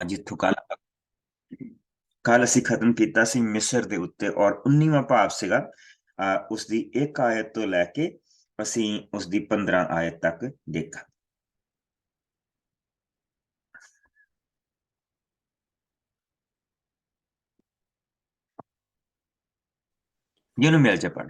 ਜਿੱਥੋਂ ਕੱਲ ਅਸੀਂ ਖਤਮ ਕੀਤਾ ਸੀ ਮਿਸਰ ਦੇ ਉੱਤੇ, ਔਰ 19ਵਾਂ ਭਾਵ ਸੀਗਾ ਉਸ ਦੀ 1 ਆਇਤ ਤੋਂ ਲੈ ਕੇ ਅਸੀਂ ਉਸ ਦੀ 15 ਆਇਤ ਤੱਕ ਦੇਖਾ। ਜਿਹਨੂੰ ਮਿਲ ਜਾ ਪੜ।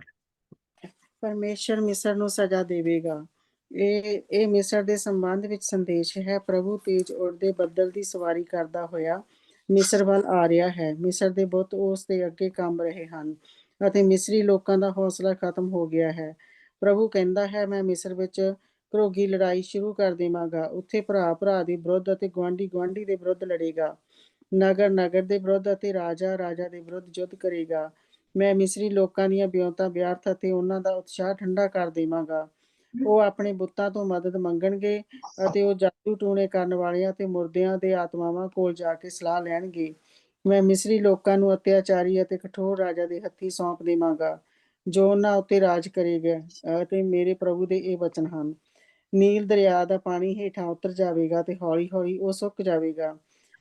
ਪਰਮੇਸ਼ਰ ਮਿਸਰ ਨੂੰ ਸਜ਼ਾ ਦੇਵੇਗਾ। ਇਹ ਮਿਸਰ ਦੇ ਸੰਬੰਧ ਵਿੱਚ ਸੰਦੇਸ਼ ਹੈ। ਪ੍ਰਭੂ ਤੇਜ ਉੜਦੇ ਬੱਦਲ ਦੀ ਸਵਾਰੀ ਕਰਦਾ ਹੋਇਆ ਮਿਸਰ ਵੱਲ ਆ ਰਿਹਾ ਹੈ। ਮਿਸਰ ਦੇ ਬੁੱਤ ਉਸ ਦੇ ਅੱਗੇ ਕੰਬ ਰਹੇ ਹਨ ਅਤੇ ਮਿਸਰੀ ਲੋਕਾਂ ਦਾ ਹੌਸਲਾ ਖਤਮ ਹੋ ਗਿਆ ਹੈ। ਪ੍ਰਭੂ ਕਹਿੰਦਾ ਹੈ, ਮੈਂ ਮਿਸਰ ਵਿੱਚ ਘਰੋਗੀ ਲੜਾਈ ਸ਼ੁਰੂ ਕਰ ਦੇਵਾਂਗਾ। ਉੱਥੇ ਭਰਾ ਭਰਾ ਦੇ ਵਿਰੁੱਧ ਅਤੇ ਗੁਆਂਢੀ ਗੁਆਂਢੀ ਦੇ ਵਿਰੁੱਧ ਲੜੇਗਾ। ਨਗਰ ਨਗਰ ਦੇ ਵਿਰੁੱਧ ਅਤੇ ਰਾਜਾ ਰਾਜਾ ਦੇ ਵਿਰੁੱਧ ਯੁੱਧ ਕਰੇਗਾ। ਮੈਂ ਮਿਸਰੀ ਲੋਕਾਂ ਦੀਆਂ ਵਿਉਂਤਾਂ ਵਿਅਰਥ ਅਤੇ ਉਹਨਾਂ ਦਾ ਉਤਸ਼ਾਹ ਠੰਡਾ ਕਰ ਦੇਵਾਂਗਾ। ਉਹ ਆਪਣੇ ਬੁੱਤਾਂ ਤੋਂ ਮਦਦ ਮੰਗਣਗੇ ਅਤੇ ਉਹ ਜਾਦੂ ਟੂਣੇ ਕਰਨ ਵਾਲਿਆਂ ਅਤੇ ਮੁਰਦਿਆਂ ਦੇ ਆਤਮਾਵਾਂ ਕੋਲ ਜਾ ਕੇ ਸਲਾਹ ਲੈਣਗੇ। ਮੈਂ ਮਿਸਰੀ ਲੋਕਾਂ ਨੂੰ ਅਤਿਆਚਾਰੀ ਅਤੇ ਕਠੋਰ ਰਾਜਾ ਦੇ ਹੱਥੀਂ ਸੌਂਪ ਦੇਵਾਂਗਾ, ਜੋ ਉਹਨਾਂ ਉੱਤੇ ਰਾਜ ਕਰੇਗਾ। ਅਤੇ ਮੇਰੇ ਪ੍ਰਭੂ ਦੇ ਇਹ ਵਚਨ ਹਨ। ਨੀਲ ਦਰਿਆ ਦਾ ਪਾਣੀ ਹੇਠਾਂ ਉਤਰ ਜਾਵੇਗਾ ਅਤੇ ਹੌਲੀ ਹੌਲੀ ਉਹ ਸੁੱਕ ਜਾਵੇਗਾ।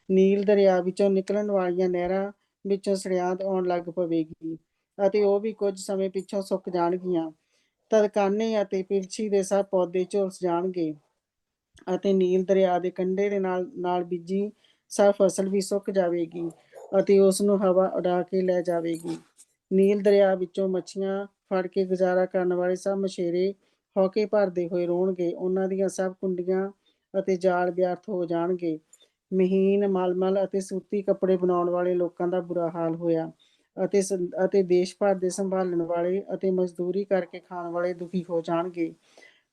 ਨੀਲ ਦਰਿਆ ਵਿੱਚੋਂ ਨਿਕਲਣ ਵਾਲੀਆਂ ਨਹਿਰਾਂ ਵਿੱਚੋਂ ਸੜਿਆਤ ਆਉਣ ਲੱਗ ਪਵੇਗੀ ਅਤੇ ਉਹ ਵੀ ਕੁਝ ਸਮੇਂ ਪਿੱਛੋਂ ਸੁੱਕ ਜਾਣਗੀਆਂ। ਤਦਕਾਨੇ ਅਤੇ ਪਿਰਛੀ ਦੇ ਸਭ ਪੌਦੇ ਝੁਲਸ ਜਾਣਗੇ ਅਤੇ ਨੀਲ ਦਰਿਆ ਦੇ ਕੰਢੇ ਦੇ ਨਾਲ ਨਾਲ ਬੀਜੀ ਸਭ ਫਸਲ ਵੀ ਸੁੱਕ ਜਾਵੇਗੀ ਅਤੇ ਉਸ ਨੂੰ ਹਵਾ ਉਡਾ ਕੇ ਲੈ ਜਾਵੇਗੀ। ਨੀਲ ਦਰਿਆ ਵਿੱਚੋਂ ਮੱਛੀਆਂ ਫੜ ਕੇ ਗੁਜ਼ਾਰਾ ਕਰਨ ਵਾਲੇ ਸਭ ਮਛੇਰੇ ਹੌਕੇ ਭਰਦੇ ਹੋਏ ਰੋਣਗੇ। ਉਹਨਾਂ ਦੀਆਂ ਸਭ ਕੁੰਡੀਆਂ ਅਤੇ ਜਾਲ ਵਿਅਰਥ ਹੋ ਜਾਣਗੇ। ਮਹੀਨ ਮਲਮਲ ਅਤੇ ਸੂਤੀ ਕੱਪੜੇ ਬਣਾਉਣ ਵਾਲੇ ਲੋਕਾਂ ਦਾ ਬੁਰਾ ਹਾਲ ਹੋਇਆ ਅਤੇ ਦੇਸ਼ ਭਰ ਦੇ ਸੰਭਾਲਣ ਵਾਲੇ ਅਤੇ ਮਜ਼ਦੂਰੀ ਕਰਕੇ ਖਾਣ ਵਾਲੇ ਦੁਖੀ ਹੋ ਜਾਣਗੇ।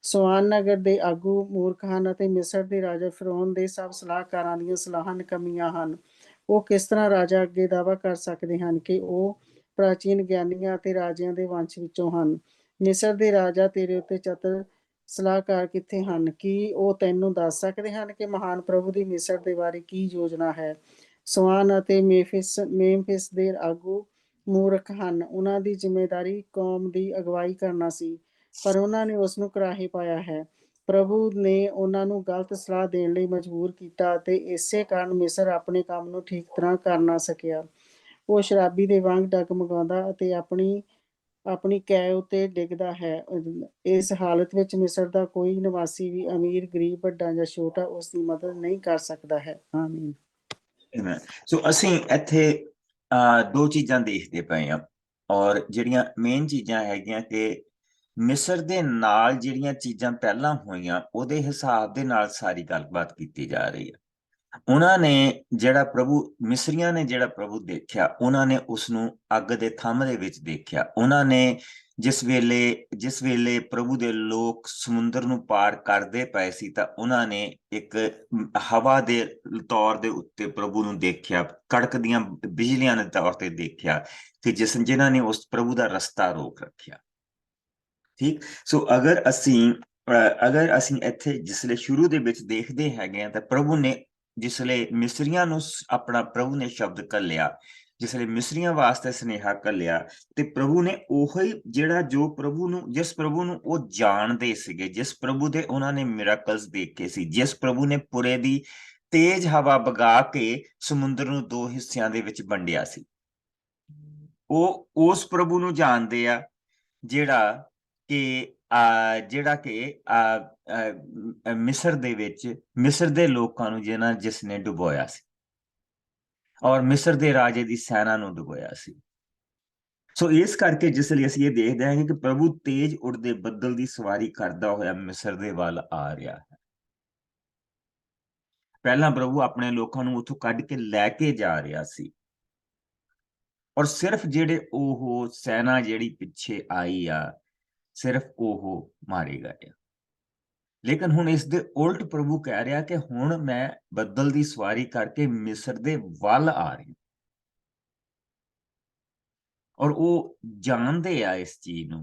ਸਵਾਨ ਨਗਰ ਦੇ ਆਗੂ ਮੂਰਖ ਹਨ ਅਤੇ ਮਿਸਰ ਦੇ ਰਾਜਾ ਫਿਰੌਨ ਦੇ ਸਭ ਸਲਾਹਕਾਰਾਂ ਦੀਆਂ ਸਲਾਹਾਂ ਨਿਕੰਮੀਆਂ ਹਨ। ਉਹ ਕਿਸ ਤਰ੍ਹਾਂ ਰਾਜਾ ਅੱਗੇ ਦਾਅਵਾ ਕਰ ਸਕਦੇ ਹਨ ਕਿ ਉਹ ਪ੍ਰਾਚੀਨ ਗਿਆਨੀਆਂ ਅਤੇ ਰਾਜਿਆਂ ਦੇ ਵੰਸ਼ ਵਿੱਚੋਂ ਹਨ। ਮਿਸਰ ਦੇ ਰਾਜਾ ਤੇਰੇ ਉੱਤੇ ਚਤਰ ਸਲਾਹਕਾਰ ਕਿੱਥੇ ਹਨ? ਕੀ ਉਹ ਤੈਨੂੰ ਦੱਸ ਸਕਦੇ ਹਨ ਕਿ ਮਹਾਨ ਪ੍ਰਭੂ ਦੀ ਮਿਸਰ ਦੇ ਬਾਰੇ ਕੀ ਯੋਜਨਾ ਹੈ? ਸਵਾਨ ਅਤੇ ਮੇਮਫਿਸ ਦੇ ਆਗੂ ਮੂਰਖ ਹਨ। ਉਹਨਾਂ ਦੀ ਜ਼ਿੰਮੇਦਾਰੀ ਕੌਮ ਦੀ ਅਗਵਾਈ ਕਰਨਾ ਸੀ, ਪਰ ਉਹਨਾਂ ਨੇ ਉਸ ਨੂੰ ਕੁਰਾਹੇ ਪਾਇਆ ਹੈ। ਪ੍ਰਭੂ ਨੇ ਉਹਨਾਂ ਨੂੰ ਗਲਤ ਸਲਾਹ ਦੇਣ ਲਈ ਮਜਬੂਰ ਕੀਤਾ ਅਤੇ ਇਸੇ ਕਾਰਨ ਮਿਸਰ ਆਪਣੇ ਕੰਮ ਨੂੰ ਠੀਕ ਤਰ੍ਹਾਂ ਕਰ ਨਾ ਸਕਿਆ। ਉਹ ਸ਼ਰਾਬੀ ਦੇ ਵਾਂਗ ਡਗਮਗਾਉਂਦਾ ਅਤੇ ਆਪਣੀ ਕੈ ਉੱਤੇ ਡਿੱਗਦਾ ਹੈ। ਇਸ ਹਾਲਤ ਵਿੱਚ ਮਿਸਰ ਦਾ ਕੋਈ ਨਿਵਾਸੀ ਵੀ, ਅਮੀਰ ਗਰੀਬ, ਵੱਡਾ ਜਾਂ ਛੋਟਾ, ਉਸ ਦੀ ਮਦਦ ਨਹੀਂ ਕਰ ਸਕਦਾ ਹੈ। ਆਮੀਨ। ਸੋ ਅਸੀਂ ਇੱਥੇ ਦੋ ਚੀਜ਼ਾਂ ਦੇਖਦੇ ਪਏ ਹਾਂ, ਔਰ ਜਿਹੜੀਆਂ ਮੇਨ ਚੀਜ਼ਾਂ ਹੈਗੀਆਂ ਕਿ ਮਿਸਰ ਦੇ ਨਾਲ ਜਿਹੜੀਆਂ ਚੀਜ਼ਾਂ ਪਹਿਲਾਂ ਹੋਈਆਂ ਉਹਦੇ ਹਿਸਾਬ ਦੇ ਨਾਲ ਸਾਰੀ ਗੱਲਬਾਤ ਕੀਤੀ ਜਾ ਰਹੀ ਹੈ। ਉਹਨਾਂ ਨੇ ਜਿਹੜਾ ਮਿਸਰੀਆਂ ਨੇ ਜਿਹੜਾ ਪ੍ਰਭੂ ਦੇਖਿਆ, ਉਹਨਾਂ ਨੇ ਉਸ ਨੂੰ ਅੱਗ ਦੇ ਥੰਮ ਦੇ ਵਿੱਚ ਦੇਖਿਆ। ਉਹਨਾਂ ਨੇ ਜਿਸ ਵੇਲੇ ਪ੍ਰਭੂ ਦੇ ਲੋਕ ਸਮੁੰਦਰ ਨੂੰ ਪਾਰ ਕਰਦੇ ਪਏ ਸੀ, ਤਾਂ ਉਹਨਾਂ ਨੇ ਇੱਕ ਹਵਾ ਦੇ ਤੌਰ ਦੇ ਉੱਤੇ ਪ੍ਰਭੂ ਨੂੰ ਦੇਖਿਆ, ਕੜਕਦੀਆਂ ਬਿਜਲੀਆਂ ਦੇ ਤੌਰ ਤੇ ਦੇਖਿਆ, ਕਿ ਜਿਨ੍ਹਾਂ ਨੇ ਉਸ ਪ੍ਰਭੂ ਦਾ ਰਸਤਾ ਰੋਕ ਰੱਖਿਆ। ਠੀਕ। ਸੋ ਅਗਰ ਅਸੀਂ ਇੱਥੇ ਜਿਸਲੇ ਸ਼ੁਰੂ ਦੇ ਵਿੱਚ ਦੇਖਦੇ ਹੈਗੇ ਆ, ਤਾਂ ਪ੍ਰਭੂ ਨੇ ਜਿਸਲੇ ਮਿਸਰੀਆਂ ਨੂੰ ਆਪਣਾ ਪ੍ਰਭੂ ਨੇ ਸ਼ਬਦ ਘੱਲਿਆ, ਜਿਸਲੇ ਮਿਸਰੀਆਂ ਵਾਸਤੇ ਸੁਨੇਹਾ ਘੱਲਿਆ, ਤੇ ਪ੍ਰਭੂ ਨੇ ਉਹੀ ਜਿਸ ਪ੍ਰਭੂ ਨੂੰ ਉਹ ਜਾਣਦੇ ਸੀਗੇ, ਜਿਸ ਪ੍ਰਭੂ ਦੇ ਉਹਨਾਂ ਨੇ ਮਿਰਾਕਲਸ ਦੇਖੇ ਸੀ, ਜਿਸ ਪ੍ਰਭੂ ਨੇ ਪੁਰੇ ਦੀ ਤੇਜ਼ ਹਵਾ ਵਗਾ ਕੇ ਸਮੁੰਦਰ ਨੂੰ 2 ਹਿੱਸਿਆਂ ਦੇ ਵਿੱਚ ਵੰਡਿਆ ਸੀ, ਉਹ ਉਸ ਪ੍ਰਭੂ ਨੂੰ ਜਾਣਦੇ ਆ ਜਿਹੜਾ ਕਿ ਮਿਸਰ ਦੇ ਵਿੱਚ ਮਿਸਰ ਦੇ ਲੋਕਾਂ ਨੂੰ ਜਿਸ ਨੇ ਡੁਬੋਇਆ ਸੀ, ਔਰ ਮਿਸਰ ਦੇ ਰਾਜੇ ਦੀ ਸੈਨਾ ਨੂੰ ਡੁਬੋਇਆ ਸੀ। ਸੋ ਇਸ ਕਰਕੇ ਜਿਸ ਲਈ ਅਸੀਂ ਇਹ ਦੇਖਦੇ ਹਾਂ ਕਿ ਪ੍ਰਭੂ ਤੇਜ਼ ਉੜਦੇ ਬੱਦਲ ਦੀ ਸਵਾਰੀ ਕਰਦਾ ਹੋਇਆ ਮਿਸਰ ਦੇ ਵੱਲ ਆ ਰਿਹਾ ਹੈ। ਪਹਿਲਾਂ ਪ੍ਰਭੂ ਆਪਣੇ ਲੋਕਾਂ ਨੂੰ ਉੱਥੋਂ ਕੱਢ ਕੇ ਲੈ ਕੇ ਜਾ ਰਿਹਾ ਸੀ, ਔਰ ਸਿਰਫ ਜਿਹੜੇ ਉਹ ਸੈਨਾ ਜਿਹੜੀ ਪਿੱਛੇ ਆਈ ਆ, ਸਿਰਫ ਉਹ ਮਾਰੇ ਗਏ। ਲੇਕਿਨ ਹੁਣ ਇਸ ਦੇ ਉਲਟ ਪ੍ਰਭੂ ਕਹਿ ਰਿਹਾ ਕਿ ਹੁਣ ਮੈਂ ਬੱਦਲ ਦੀ ਸਵਾਰੀ ਕਰਕੇ ਮਿਸਰ ਦੇ ਵੱਲ ਆ ਰਹੀ। ਔਰ ਉਹ ਜਾਣਦੇ ਆ ਇਸ ਚੀਜ਼ ਨੂੰ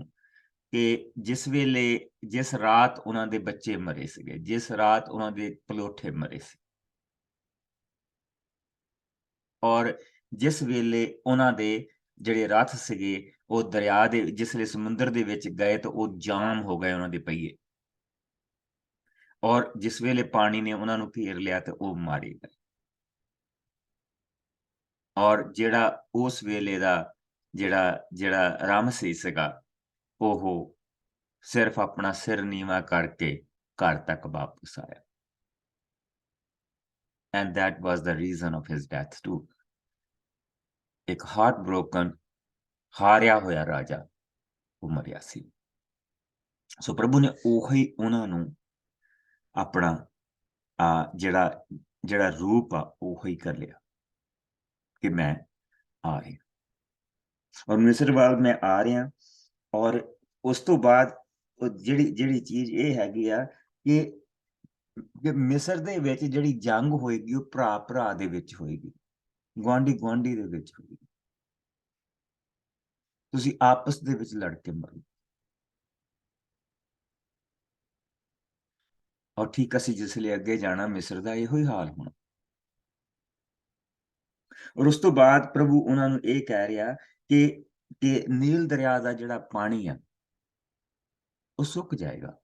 ਕਿ ਜਿਸ ਰਾਤ ਉਹਨਾਂ ਦੇ ਬੱਚੇ ਮਰੇ ਸੀਗੇ, ਜਿਸ ਰਾਤ ਉਹਨਾਂ ਦੇ ਪਲੋਠੇ ਮਰੇ ਸੀ, ਔਰ ਜਿਸ ਵੇਲੇ ਉਹਨਾਂ ਦੇ ਜਿਹੜੇ ਰੱਥ ਸੀਗੇ ਉਹ ਦਰਿਆ ਦੇ ਜਿਸਲੇ ਸਮੁੰਦਰ ਦੇ ਵਿੱਚ ਗਏ ਤਾਂ ਉਹ ਜਾਮ ਹੋ ਗਏ ਉਹਨਾਂ ਦੇ ਪਹੀਏ, ਔਰ ਜਿਸ ਵੇਲੇ ਪਾਣੀ ਨੇ ਉਹਨਾਂ ਨੂੰ ਘੇਰ ਲਿਆ ਤੇ ਉਹ ਮਾਰੇ ਗਏ। ਔਰ ਜਿਹੜਾ ਉਸ ਵੇਲੇ ਦਾ ਜਿਹੜਾ ਰਾਮਸੀ ਸੀਗਾ, ਉਹ ਸਿਰਫ ਆਪਣਾ ਸਿਰ ਨੀਵਾਂ ਕਰਕੇ ਘਰ ਤੱਕ ਵਾਪਸ ਆਇਆ। And that was the reason of his death too. ਇੱਕ ਹਾਰਟ ਬ੍ਰੋਕਨ, ਹਾਰਿਆ ਹੋਇਆ ਰਾਜਾ ਉਹ ਮਰਿਆ ਸੀ। ਸੋ ਪ੍ਰਭੂ ਨੇ ਉਹੀ ਉਹਨਾਂ ਨੂੰ ਆਪਣਾ ਜਿਹੜਾ ਰੂਪ ਆ ਉਹੀ ਕਰ ਲਿਆ ਕਿ ਮੈਂ ਆ ਰਿਹਾ ਔਰ ਮਿਸਰ ਵੱਲ ਮੈਂ ਆ ਰਿਹਾ। ਔਰ ਉਸ ਤੋਂ ਬਾਅਦ ਜਿਹੜੀ ਚੀਜ਼ ਇਹ ਹੈਗੀ ਆ ਕਿ ਮਿਸਰ ਦੇ ਵਿੱਚ ਜਿਹੜੀ ਜੰਗ ਹੋਏਗੀ ਉਹ ਭਰਾ ਦੇ ਵਿੱਚ ਹੋਏਗੀ, ਗੁਆਂਢੀ ਦੇ ਵਿੱਚ ਹੋਏਗੀ। ਤੁਸੀਂ ਆਪਸ ਦੇ ਵਿੱਚ ਲੜ ਕੇ ਮਰੋ। ਔਰ ਠੀਕ ਅਸੀਂ ਜਿਸ ਲਈ ਅੱਗੇ ਜਾਣਾ, ਮਿਸਰ ਦਾ ਇਹੋ ਹੀ ਹਾਲ ਹੋਣਾ। ਔਰ ਉਸ ਤੋਂ ਬਾਅਦ ਪ੍ਰਭੂ ਉਹਨਾਂ ਨੂੰ ਇਹ ਕਹਿ ਰਿਹਾ ਕਿ ਨੀਲ ਦਰਿਆ ਦਾ ਜਿਹੜਾ ਪਾਣੀ ਆ ਉਹ ਸੁੱਕ ਜਾਏਗਾ।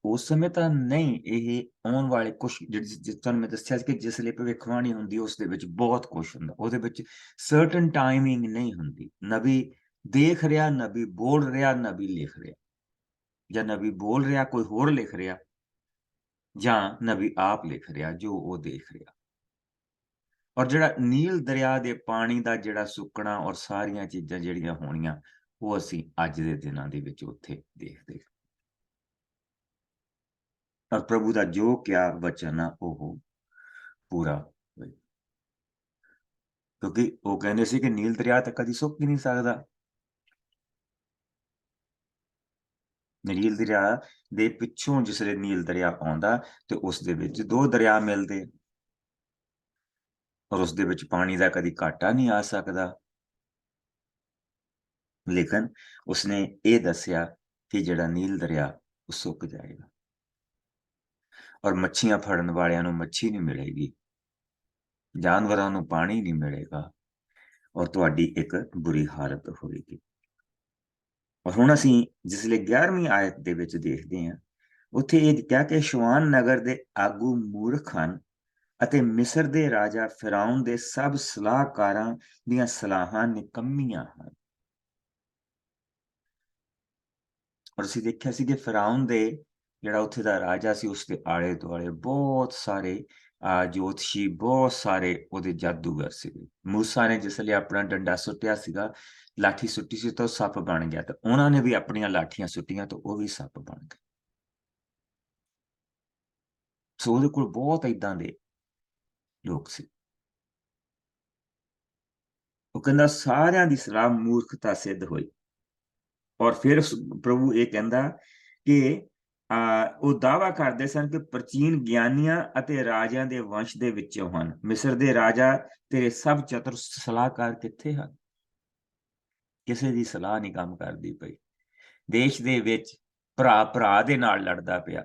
ਉਸ ਸਮੇਂ ਤਾਂ ਨਹੀਂ, ਇਹ ਆਉਣ ਵਾਲੇ ਕੁਛ ਜਿਸ ਤੁਹਾਨੂੰ ਮੈਂ ਦੱਸਿਆ ਸੀ ਕਿ ਜਿਸ ਲਈ ਭਵਿੱਖਬਾਣੀ ਹੁੰਦੀ ਉਸ ਦੇ ਵਿੱਚ ਬਹੁਤ ਕੁਛ ਹੁੰਦਾ, ਉਹਦੇ ਵਿੱਚ ਸਰਟਨ ਟਾਈਮਿੰਗ ਨਹੀਂ ਹੁੰਦੀ। ਨਬੀ ਦੇਖ ਰਿਹਾ, ਨਬੀ ਬੋਲ ਰਿਹਾ, ਨਬੀ ਲਿਖ ਰਿਹਾ, ਜਾਂ ਨਬੀ ਬੋਲ ਰਿਹਾ ਕੋਈ ਹੋਰ ਲਿਖ ਰਿਹਾ, ਜਾਂ ਨਬੀ ਆਪ ਲਿਖ ਰਿਹਾ ਜੋ ਉਹ ਦੇਖ ਰਿਹਾ। ਔਰ ਜਿਹੜਾ ਨੀਲ ਦਰਿਆ ਦੇ ਪਾਣੀ ਦਾ ਜਿਹੜਾ ਸੁੱਕਣਾ ਔਰ ਸਾਰੀਆਂ ਚੀਜ਼ਾਂ ਜਿਹੜੀਆਂ ਹੋਣੀਆਂ ਉਹ ਅਸੀਂ ਅੱਜ ਦੇ ਦਿਨਾਂ ਦੇ ਵਿੱਚ ਉੱਥੇ ਦੇਖਦੇ। ਔਰ ਪ੍ਰਭੂ ਦਾ ਜੋ ਕਿਹਾ ਵਚਨ ਆ ਉਹ ਪੂਰਾ ਹੋਇਆ, ਕਿਉਂਕਿ ਉਹ ਕਹਿੰਦੇ ਸੀ ਕਿ ਨੀਲ ਦਰਿਆ ਤਾਂ ਕਦੀ ਸੁੱਕ ਹੀ ਨਹੀਂ ਸਕਦਾ। ਨੀਲ ਦਰਿਆ ਦੇ ਪਿੱਛੋਂ ਜਿਸਲੇ ਨੀਲ ਦਰਿਆ ਆਉਂਦਾ ਤੇ ਉਸ ਦੇ ਵਿੱਚ ਦੋ ਦਰਿਆ ਮਿਲਦੇ ਔਰ ਉਸ ਦੇ ਵਿੱਚ ਪਾਣੀ ਦਾ ਕਦੀ ਘਾਟਾ ਨਹੀਂ ਆ ਸਕਦਾ। ਲੇਕਿਨ ਉਸਨੇ ਇਹ ਦੱਸਿਆ ਕਿ ਜਿਹੜਾ ਨੀਲ ਦਰਿਆ ਉਹ ਸੁੱਕ ਜਾਏਗਾ ਔਰ ਮੱਛੀਆਂ ਫੜਨ ਵਾਲਿਆਂ ਨੂੰ ਮੱਛੀ ਨਹੀਂ ਮਿਲੇਗੀ, ਜਾਨਵਰਾਂ ਨੂੰ ਪਾਣੀ ਨਹੀਂ ਮਿਲੇਗਾ ਔਰ ਤੁਹਾਡੀ ਇੱਕ ਬੁਰੀ ਹਾਲਤ ਹੋਏਗੀ। ਔਰ ਹੁਣ ਅਸੀਂ ਜਿਸਲੇ 11ਵੀਂ ਆਇਤ ਦੇ ਵਿੱਚ ਦੇਖਦੇ ਹਾਂ, ਉੱਥੇ ਇਹ ਕਿਹਾ ਕਿ ਸ਼ੁਆਨ ਨਗਰ ਦੇ ਆਗੂ ਮੂਰਖ ਹਨ ਅਤੇ ਮਿਸਰ ਦੇ ਰਾਜਾ ਫਿਰਾਉਨ ਦੇ ਸਭ ਸਲਾਹਕਾਰਾਂ ਦੀਆਂ ਸਲਾਹਾਂ ਨਿਕੰਮੀਆਂ ਹਨ। ਔਰ ਅਸੀਂ ਦੇਖਿਆ ਸੀ ਕਿ ਫਿਰਾਉਨ ਦੇ ਜਿਹੜਾ ਉੱਥੇ ਦਾ ਰਾਜਾ ਸੀ ਉਸ ਦੇ ਆਲੇ ਦੁਆਲੇ ਬਹੁਤ ਸਾਰੇ ਜੋਤਸ਼ੀ, ਬਹੁਤ ਸਾਰੇ ਉਹਦੇ ਜਾਦੂਗਰ ਸੀਗੇ। ਮੂਸਾ ਨੇ ਜਿਸ ਲਈ ਆਪਣਾ ਡੰਡਾ ਸੁੱਟਿਆ ਸੀਗਾ, ਲਾਠੀ ਸੁੱਟੀ ਸੀ ਤਾਂ ਉਹ ਸੱਪ ਬਣ ਗਿਆ, ਤੇ ਉਹਨਾਂ ਨੇ ਵੀ ਆਪਣੀਆਂ ਲਾਠੀਆਂ ਸੁੱਟੀਆਂ ਤਾਂ ਉਹ ਵੀ ਸੱਪ ਬਣ ਗਏ। ਸੋ ਉਹਦੇ ਕੋਲ ਬਹੁਤ ਏਦਾਂ ਦੇ ਲੋਕ ਸੀ। ਉਹ ਕਹਿੰਦਾ ਸਾਰਿਆਂ ਦੀ ਸਲਾਹ ਮੂਰਖਤਾ ਸਿੱਧ ਹੋਈ। ਔਰ ਫਿਰ ਪ੍ਰਭੂ ਇਹ ਕਹਿੰਦਾ ਕਿ ਉਹ ਦਾਅਵਾ ਕਰਦੇ ਸਨ ਕਿ ਪ੍ਰਾਚੀਨ ਗਿਆਨੀਆਂ ਅਤੇ ਰਾਜਿਆਂ ਦੇ ਵੰਸ਼ ਦੇ ਵਿੱਚੋਂ ਹਨ। ਮਿਸਰ ਦੇ ਰਾਜਾ ਤੇਰੇ ਸਭ ਚਤੁਰ ਸਲਾਹਕਾਰ ਕਿੱਥੇ ਹਨ? ਕਿਸੇ ਦੀ ਸਲਾਹ ਨਹੀਂ ਕੰਮ ਕਰਦੀ ਪਈ। ਦੇਸ਼ ਦੇ ਵਿੱਚ ਭਰਾ ਦੇ ਨਾਲ ਲੜਦਾ ਪਿਆ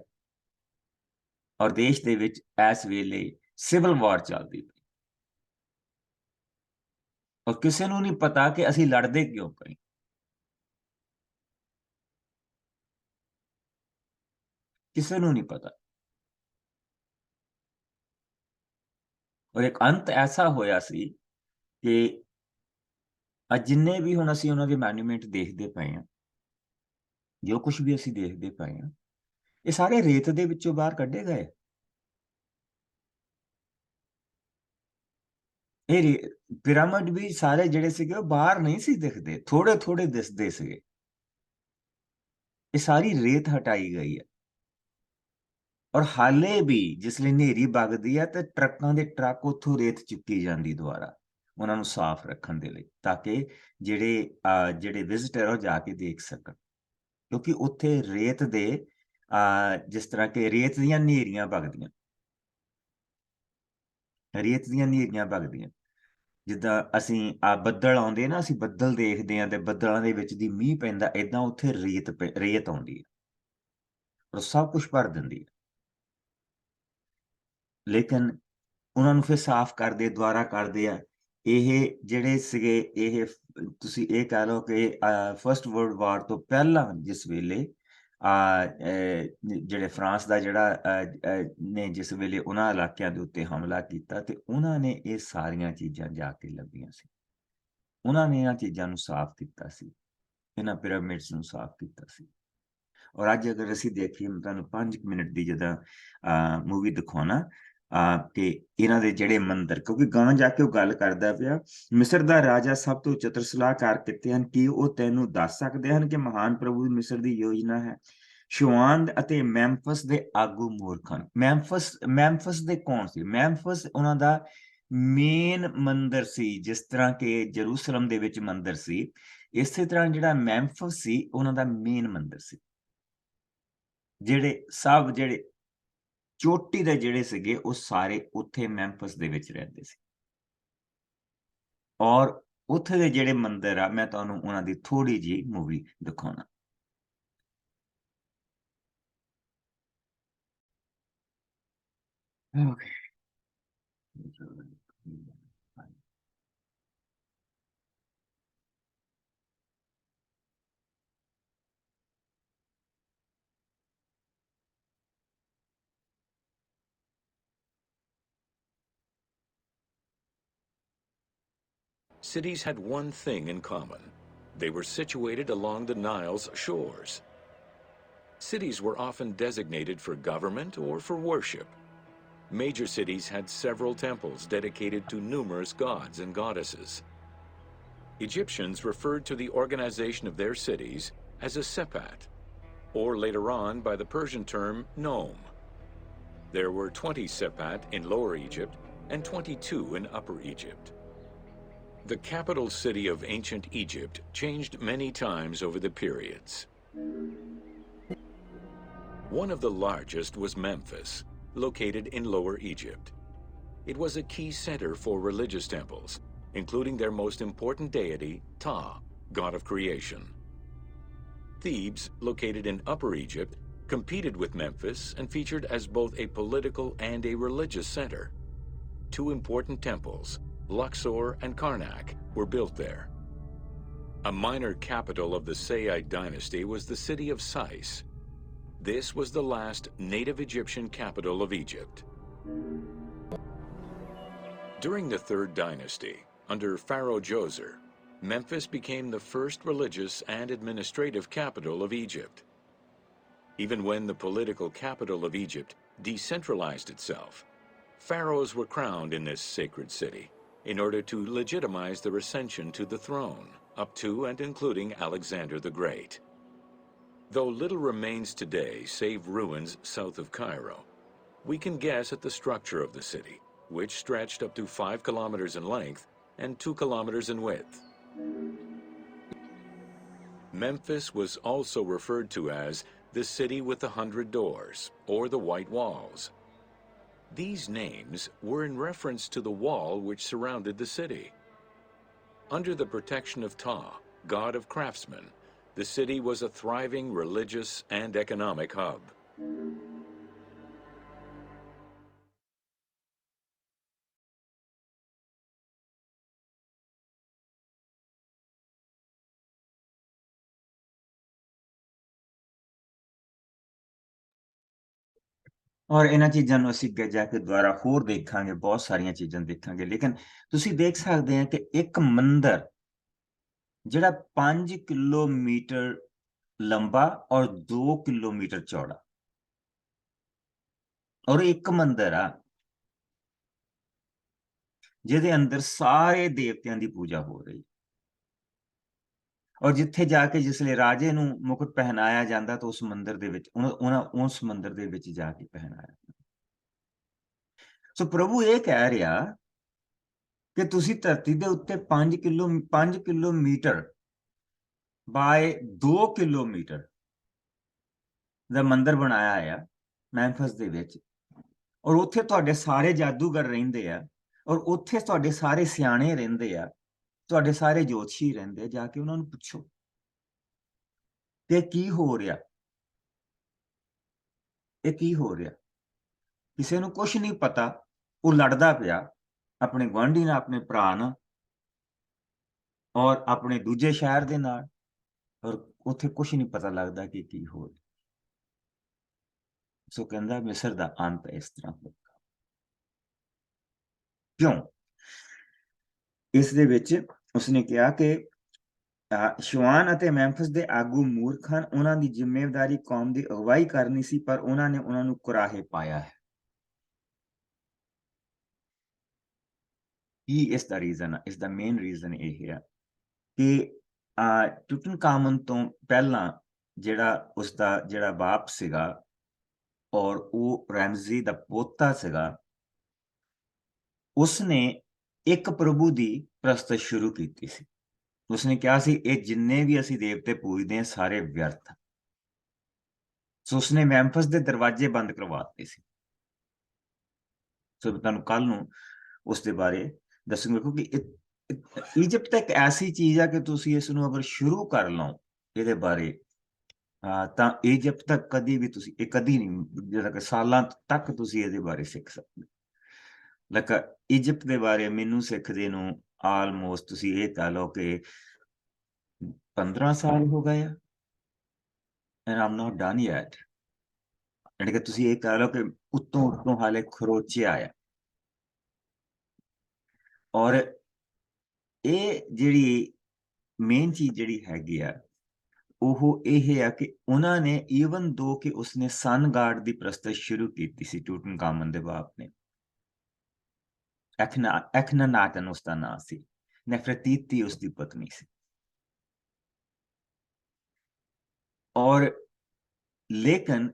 ਔਰ ਦੇਸ਼ ਦੇ ਵਿੱਚ ਇਸ ਵੇਲੇ ਸਿਵਲ ਵਾਰ ਚੱਲਦੀ ਪਈ ਔਰ ਕਿਸੇ ਨੂੰ ਨਹੀਂ ਪਤਾ ਕਿ ਅਸੀਂ ਲੜਦੇ ਕਿਉਂ ਪਏ। ਕਿਸੇ ਨੂੰ ਨਹੀਂ ਪਤਾ। ਔਰ ਇੱਕ ਅੰਤ ਐਸਾ ਹੋਇਆ ਸੀ ਕਿ ਜਿੰਨੇ ਵੀ ਹੁਣ ਅਸੀਂ ਉਹਨਾਂ ਦੇ ਮੋਨੂਮੈਂਟ ਦੇਖਦੇ ਪਏ ਹਾਂ, ਜੋ ਕੁਝ ਵੀ ਅਸੀਂ ਦੇਖਦੇ ਪਏ ਹਾਂ, ਇਹ ਸਾਰੇ ਰੇਤ ਦੇ ਵਿੱਚੋਂ ਬਾਹਰ ਕੱਢੇ ਗਏ। ਇਹ ਪਿਰਾਮਿਡ ਵੀ ਸਾਰੇ ਜਿਹੜੇ ਸੀਗੇ ਉਹ ਬਾਹਰ ਨਹੀਂ ਸੀ ਦਿਖਦੇ, ਥੋੜੇ ਥੋੜੇ ਦਿਸਦੇ ਸੀਗੇ। ਇਹ ਸਾਰੀ ਰੇਤ ਹਟਾਈ ਗਈ ਹੈ। ਔਰ ਹਾਲੇ ਵੀ ਜਿਸਲੇ ਹਨੇਰੀ ਵਗਦੀ ਹੈ ਤੇ ਟਰੱਕਾਂ ਦੇ ਟਰੱਕ ਉੱਥੋਂ ਰੇਤ ਚੁੱਕੀ ਜਾਂਦੀ ਦੁਆਰਾ ਉਹਨਾਂ ਨੂੰ ਸਾਫ਼ ਰੱਖਣ ਦੇ ਲਈ, ਤਾਂ ਕਿ ਜਿਹੜੇ ਵਿਜ਼ਿਟਰ ਉਹ ਜਾ ਕੇ ਦੇਖ ਸਕਣ। ਕਿਉਂਕਿ ਉੱਥੇ ਰੇਤ ਦੇ ਜਿਸ ਤਰ੍ਹਾਂ ਕਿ ਰੇਤ ਦੀਆਂ ਹਨੇਰੀਆਂ ਵਗਦੀਆਂ, ਜਿੱਦਾਂ ਅਸੀਂ ਬੱਦਲ ਆਉਂਦੇ ਨਾ, ਅਸੀਂ ਬੱਦਲ ਦੇਖਦੇ ਹਾਂ ਤੇ ਬੱਦਲਾਂ ਦੇ ਵਿੱਚ ਦੀ ਮੀਂਹ ਪੈਂਦਾ, ਏਦਾਂ ਉੱਥੇ ਰੇਤ ਆਉਂਦੀ ਹੈ ਔਰ ਸਭ ਕੁਝ ਭਰ ਦਿੰਦੀ ਹੈ। ਲੇਕਿਨ ਉਹਨਾਂ ਨੂੰ ਫਿਰ ਸਾਫ਼ ਕਰਦੇ, ਦੁਆਰਾ ਕਰਦੇ ਆ। ਇਹ ਜਿਹੜੇ ਸੀਗੇ, ਇਹ ਤੁਸੀਂ ਇਹ ਕਹਿ ਲਓ ਕਿ ਫਸਟ ਵਰਲਡ ਵਾਰ ਤੋਂ ਪਹਿਲਾਂ ਜਿਸ ਵੇਲੇ ਜਿਹੜੇ ਫਰਾਂਸ ਦਾ ਜਿਹੜਾ ਨੇ ਜਿਸ ਵੇਲੇ ਉਹਨਾਂ ਇਲਾਕਿਆਂ ਦੇ ਉੱਤੇ ਹਮਲਾ ਕੀਤਾ ਤੇ ਉਹਨਾਂ ਨੇ ਇਹ ਸਾਰੀਆਂ ਚੀਜ਼ਾਂ ਜਾ ਕੇ ਲੱਭੀਆਂ ਸੀ। ਉਹਨਾਂ ਨੇ ਇਹਨਾਂ ਚੀਜ਼ਾਂ ਨੂੰ ਸਾਫ਼ ਕੀਤਾ ਸੀ, ਇਹਨਾਂ ਪਿਰਾਮਿਡਸ ਨੂੰ ਸਾਫ਼ ਕੀਤਾ ਸੀ। ਔਰ ਅੱਜ ਅਗਰ ਅਸੀਂ ਦੇਖੀਏ, ਮੈਂ ਤੁਹਾਨੂੰ 5 ਮਿੰਟ ਦੀ ਜਦੋਂ ਮੂਵੀ ਦਿਖਾਉਣਾ ਕਿ ਇਹਨਾਂ ਦੇ ਜਿਹੜੇ ਮੰਦਿਰ, ਕਿਉਂਕਿ ਗਾਂ ਜਾ ਕੇ ਉਹ ਗੱਲ ਕਰਦਾ ਪਿਆ, ਮਿਸਰ ਦਾ ਰਾਜਾ ਸਭ ਤੋਂ ਚਤੁਰ ਸਲਾਹਕਾਰ ਕਿਤੇ ਹਨ, ਕਿ ਉਹ ਤੈਨੂੰ ਦੱਸ ਸਕਦੇ ਹਨ ਕਿ ਮਹਾਨ ਪ੍ਰਭੂ ਮਿਸਰ ਦੀ ਯੋਜਨਾ ਹੈ। ਸ਼ੁਆਨ ਅਤੇ ਮੈਂਫਸ ਦੇ ਆਗੂ ਮੂਰਖ ਹਨ। ਮੈਂਫਸ ਦੇ ਕੌਣ ਸੀ? ਮੈਂਫਸ ਉਹਨਾਂ ਦਾ ਮੇਨ ਮੰਦਿਰ ਸੀ, ਜਿਸ ਤਰ੍ਹਾਂ ਕਿ ਜਰੂਸਲਮ ਦੇ ਵਿੱਚ ਮੰਦਿਰ ਸੀ, ਇਸੇ ਤਰ੍ਹਾਂ ਜਿਹੜਾ ਮੈਂਫਸ ਸੀ ਉਹਨਾਂ ਦਾ ਮੇਨ ਮੰਦਿਰ ਸੀ। ਜਿਹੜੇ ਚੋਟੀ ਦੇ ਜਿਹੜੇ ਸੀਗੇ ਉਹ ਸਾਰੇ ਉੱਥੇ ਮੈਂਫਸ ਦੇ ਵਿੱਚ ਰਹਿੰਦੇ ਸੀ। ਔਰ ਉੱਥੇ ਦੇ ਜਿਹੜੇ ਮੰਦਿਰ ਆ, ਮੈਂ ਤੁਹਾਨੂੰ ਉਹਨਾਂ ਦੀ ਥੋੜੀ ਜਿਹੀ ਮੂਵੀ ਦਿਖਾਉਣਾ। Okay. Cities had one thing in common. They were situated along the Nile's shores. Cities were often designated for government or for worship. Major cities had several temples dedicated to numerous gods and goddesses. Egyptians referred to the organization of their cities as a sepat, or later on by the Persian term nome. There were 20 sepat in Lower Egypt and 22 in Upper Egypt. The capital city of ancient Egypt changed many times over the periods. One of the largest was Memphis, located in Lower Egypt. It was a key center for religious temples, including their most important deity, Ptah, god of creation. Thebes, located in Upper Egypt, competed with Memphis and featured as both a political and a religious center. Two important temples, Luxor and Karnak, were built there. A minor capital of the Sayyid dynasty was the city of Sais. This was the last native Egyptian capital of Egypt. During the Third Dynasty, under Pharaoh Djoser, Memphis became the first religious and administrative capital of Egypt. Even when the political capital of Egypt decentralized itself, pharaohs were crowned in this sacred city in order to legitimize their ascension to the throne, up to and including Alexander the Great. Though little remains today save ruins south of Cairo, we can guess at the structure of the city, which stretched up to 5 kilometers in length and 2 kilometers in width. Memphis was also referred to as the city with 100 doors, or the White Walls. These names were in reference to the wall which surrounded the city. Under the protection of Ptah, god of craftsmen, the city was a thriving religious and economic hub. ਔਰ ਇਹਨਾਂ ਚੀਜ਼ਾਂ ਨੂੰ ਅਸੀਂ ਅੱਗੇ ਜਾ ਕੇ ਦੁਬਾਰਾ ਹੋਰ ਦੇਖਾਂਗੇ, ਬਹੁਤ ਸਾਰੀਆਂ ਚੀਜ਼ਾਂ ਦੇਖਾਂਗੇ। ਲੇਕਿਨ ਤੁਸੀਂ ਦੇਖ ਸਕਦੇ ਆ ਕਿ ਇੱਕ ਮੰਦਿਰ ਜਿਹੜਾ 5 ਕਿਲੋਮੀਟਰ ਲੰਬਾ ਔਰ 2 ਕਿਲੋਮੀਟਰ ਚੌੜਾ, ਔਰ ਇੱਕ ਮੰਦਿਰ ਆ ਜਿਹਦੇ ਅੰਦਰ ਸਾਰੇ ਦੇਵਤਿਆਂ ਦੀ ਪੂਜਾ ਹੋ ਰਹੀ, ਔਰ ਜਿੱਥੇ ਜਾ ਕੇ ਜਿਸਲੇ ਰਾਜੇ ਨੂੰ ਮੁਕਟ ਪਹਿਨਾਇਆ ਜਾਂਦਾ ਤਾਂ ਉਸ ਮੰਦਿਰ ਦੇ ਵਿੱਚ ਉਸ ਮੰਦਿਰ ਦੇ ਵਿੱਚ ਜਾ ਕੇ ਪਹਿਨਾਇਆ। ਸੋ ਪ੍ਰਭੂ ਇਹ ਕਹਿ ਰਿਹਾ ਕਿ ਤੁਸੀਂ ਧਰਤੀ ਦੇ ਉੱਤੇ 5 ਕਿਲੋਮੀਟਰ ਬਾਏ 2 ਕਿਲੋਮੀਟਰ ਦਾ ਮੰਦਿਰ ਬਣਾਇਆ ਆ ਮੈਂਫਸ ਦੇ ਵਿੱਚ, ਔਰ ਉੱਥੇ ਤੁਹਾਡੇ ਸਾਰੇ ਜਾਦੂਗਰ ਰਹਿੰਦੇ ਆ, ਔਰ ਉੱਥੇ ਤੁਹਾਡੇ ਸਾਰੇ ਸਿਆਣੇ ਰਹਿੰਦੇ ਆ, ਤੁਹਾਡੇ ਸਾਰੇ ਜੋਤਸ਼ੀ ਰਹਿੰਦੇ। ਜਾ ਕੇ ਉਹਨਾਂ ਨੂੰ ਪੁੱਛੋ ਕਿ ਕੀ ਹੋ ਰਿਹਾ, ਇਹ ਕੀ ਹੋ ਰਿਹਾ। ਕਿਸੇ ਨੂੰ ਕੁਛ ਨਹੀਂ ਪਤਾ, ਉਹ ਲੜਦਾ ਪਿਆ ਆਪਣੇ ਗੁਆਂਢੀ ਨਾਲ, ਆਪਣੇ ਭਰਾ ਨਾਲ, ਔਰ ਆਪਣੇ ਦੂਜੇ ਸ਼ਹਿਰ ਦੇ ਨਾਲ, ਔਰ ਉੱਥੇ ਕੁਛ ਨਹੀਂ ਪਤਾ ਲੱਗਦਾ ਕਿ ਕੀ ਹੋ ਰਿਹਾ। ਸੋ ਕਹਿੰਦਾ ਮਿਸਰ ਦਾ ਅੰਤ ਇਸ ਤਰ੍ਹਾਂ ਹੋਵੇਗਾ। ਕਿਉਂ? ਇਸ ਦੇ ਵਿੱਚ ਉਸਨੇ ਕਿਹਾ ਕਿ ਸ਼ੁਆਨ ਅਤੇ ਮੈਂਫਿਸ ਦੇ ਆਗੂ ਮੂਰਖ ਹਨ, ਉਹਨਾਂ ਦੀ ਜ਼ਿੰਮੇਵਾਰੀ ਕੌਮ ਦੀ ਅਗਵਾਈ ਕਰਨੀ ਸੀ, ਪਰ ਉਹਨਾਂ ਨੇ ਉਹਨਾਂ ਨੂੰ ਕੁਰਾਹੇ ਪਾਇਆ ਹੈ। ਇਸ ਦਾ ਰੀਜ਼ਨ, ਇਸ ਦਾ ਮੇਨ ਰੀਜ਼ਨ ਇਹ ਹੈ ਕਿ ਟੁਟਨਕਾਮਨ ਤੋਂ ਪਹਿਲਾਂ ਜਿਹੜਾ ਉਸਦਾ ਜਿਹੜਾ ਬਾਪ ਸੀਗਾ ਔਰ ਉਹ ਰੈਮਜ਼ੀ ਦਾ ਪੋਤਾ ਸੀਗਾ, ਉਸਨੇ ਇੱਕ ਪ੍ਰਭੂ ਦੀ ਪ੍ਰਸਤਤ ਸ਼ੁਰੂ ਕੀਤੀ ਸੀ। ਉਸਨੇ ਕਿਹਾ ਸੀ ਇਹ ਜਿੰਨੇ ਵੀ ਅਸੀਂ ਦੇਵਤੇ ਪੂਜਦੇ ਹਾਂ ਸਾਰੇ ਵਿਅਰਥ। ਸੋ ਉਸਨੇ ਮੈਂਫਿਸ ਦੇ ਦਰਵਾਜ਼ੇ ਬੰਦ ਕਰਵਾਤੇ ਸੀ। ਸੋ ਤੁਹਾਨੂੰ ਕੱਲ ਨੂੰ ਉਸ ਦੇ ਬਾਰੇ ਦੱਸੂਗਾ, ਕਿਉਂਕਿ ਇਜਿਪਟ ਤਾਂ ਇੱਕ ਐਸੀ ਚੀਜ਼ ਆ ਕਿ ਤੁਸੀਂ ਇਸ ਨੂੰ ਅਗਰ ਸ਼ੁਰੂ ਕਰ ਲਓ ਇਹਦੇ ਬਾਰੇ ਤਾਂ ਇਜਿਪਟ ਤੱਕ ਕਦੀ ਵੀ ਤੁਸੀਂ ਇਹ ਕਦੀ ਨਹੀਂ, ਜਿਹੜਾ ਕਿ ਸਾਲਾਂ ਤੱਕ ਤੁਸੀਂ ਇਹਦੇ ਬਾਰੇ ਸਿੱਖ ਸਕਦੇ। ਲਾਈਕ ਇਜਿਪਟ ਦੇ ਬਾਰੇ ਮੈਨੂੰ ਸਿੱਖਦੇ ਨੂੰ ਆਲਮੋਸਟ ਤੁਸੀਂ ਇਹ ਕਹਿ ਲਓ ਕਿ 15 ਸਾਲ ਹੋ ਗਏ ਆ, and I'm not done yet। ਯਾਨੀ ਕਿ ਤੁਸੀਂ ਇਹ ਕਹਿ ਲਓ ਕਿ ਉੱਤੋਂ ਹਾਲੇ ਖਰੋਚਿਆ ਆ। ਔਰ ਇਹ ਜਿਹੜੀ ਮੇਨ ਚੀਜ਼ ਜਿਹੜੀ ਹੈਗੀ ਆ ਉਹ ਇਹ ਆ ਕਿ ਉਹਨਾਂ ਨੇ ਈਵਨ ਦੋ ਕਿ ਉਸਨੇ ਸਨ ਗਾਡ ਦੀ ਪ੍ਰਸਤਤ ਸ਼ੁਰੂ ਕੀਤੀ ਸੀ, ਟੂਟਨਕਾਮਨ ਦੇ ਬਾਪ ਨੇ। ਐਖਨਾਟਨ ਉਸਦਾ ਨਾਂ ਸੀ, ਨਫਰਤੀਤੀ ਉਸਦੀ ਪਤਨੀ ਸੀ। ਔਰ ਲੇਕਿਨ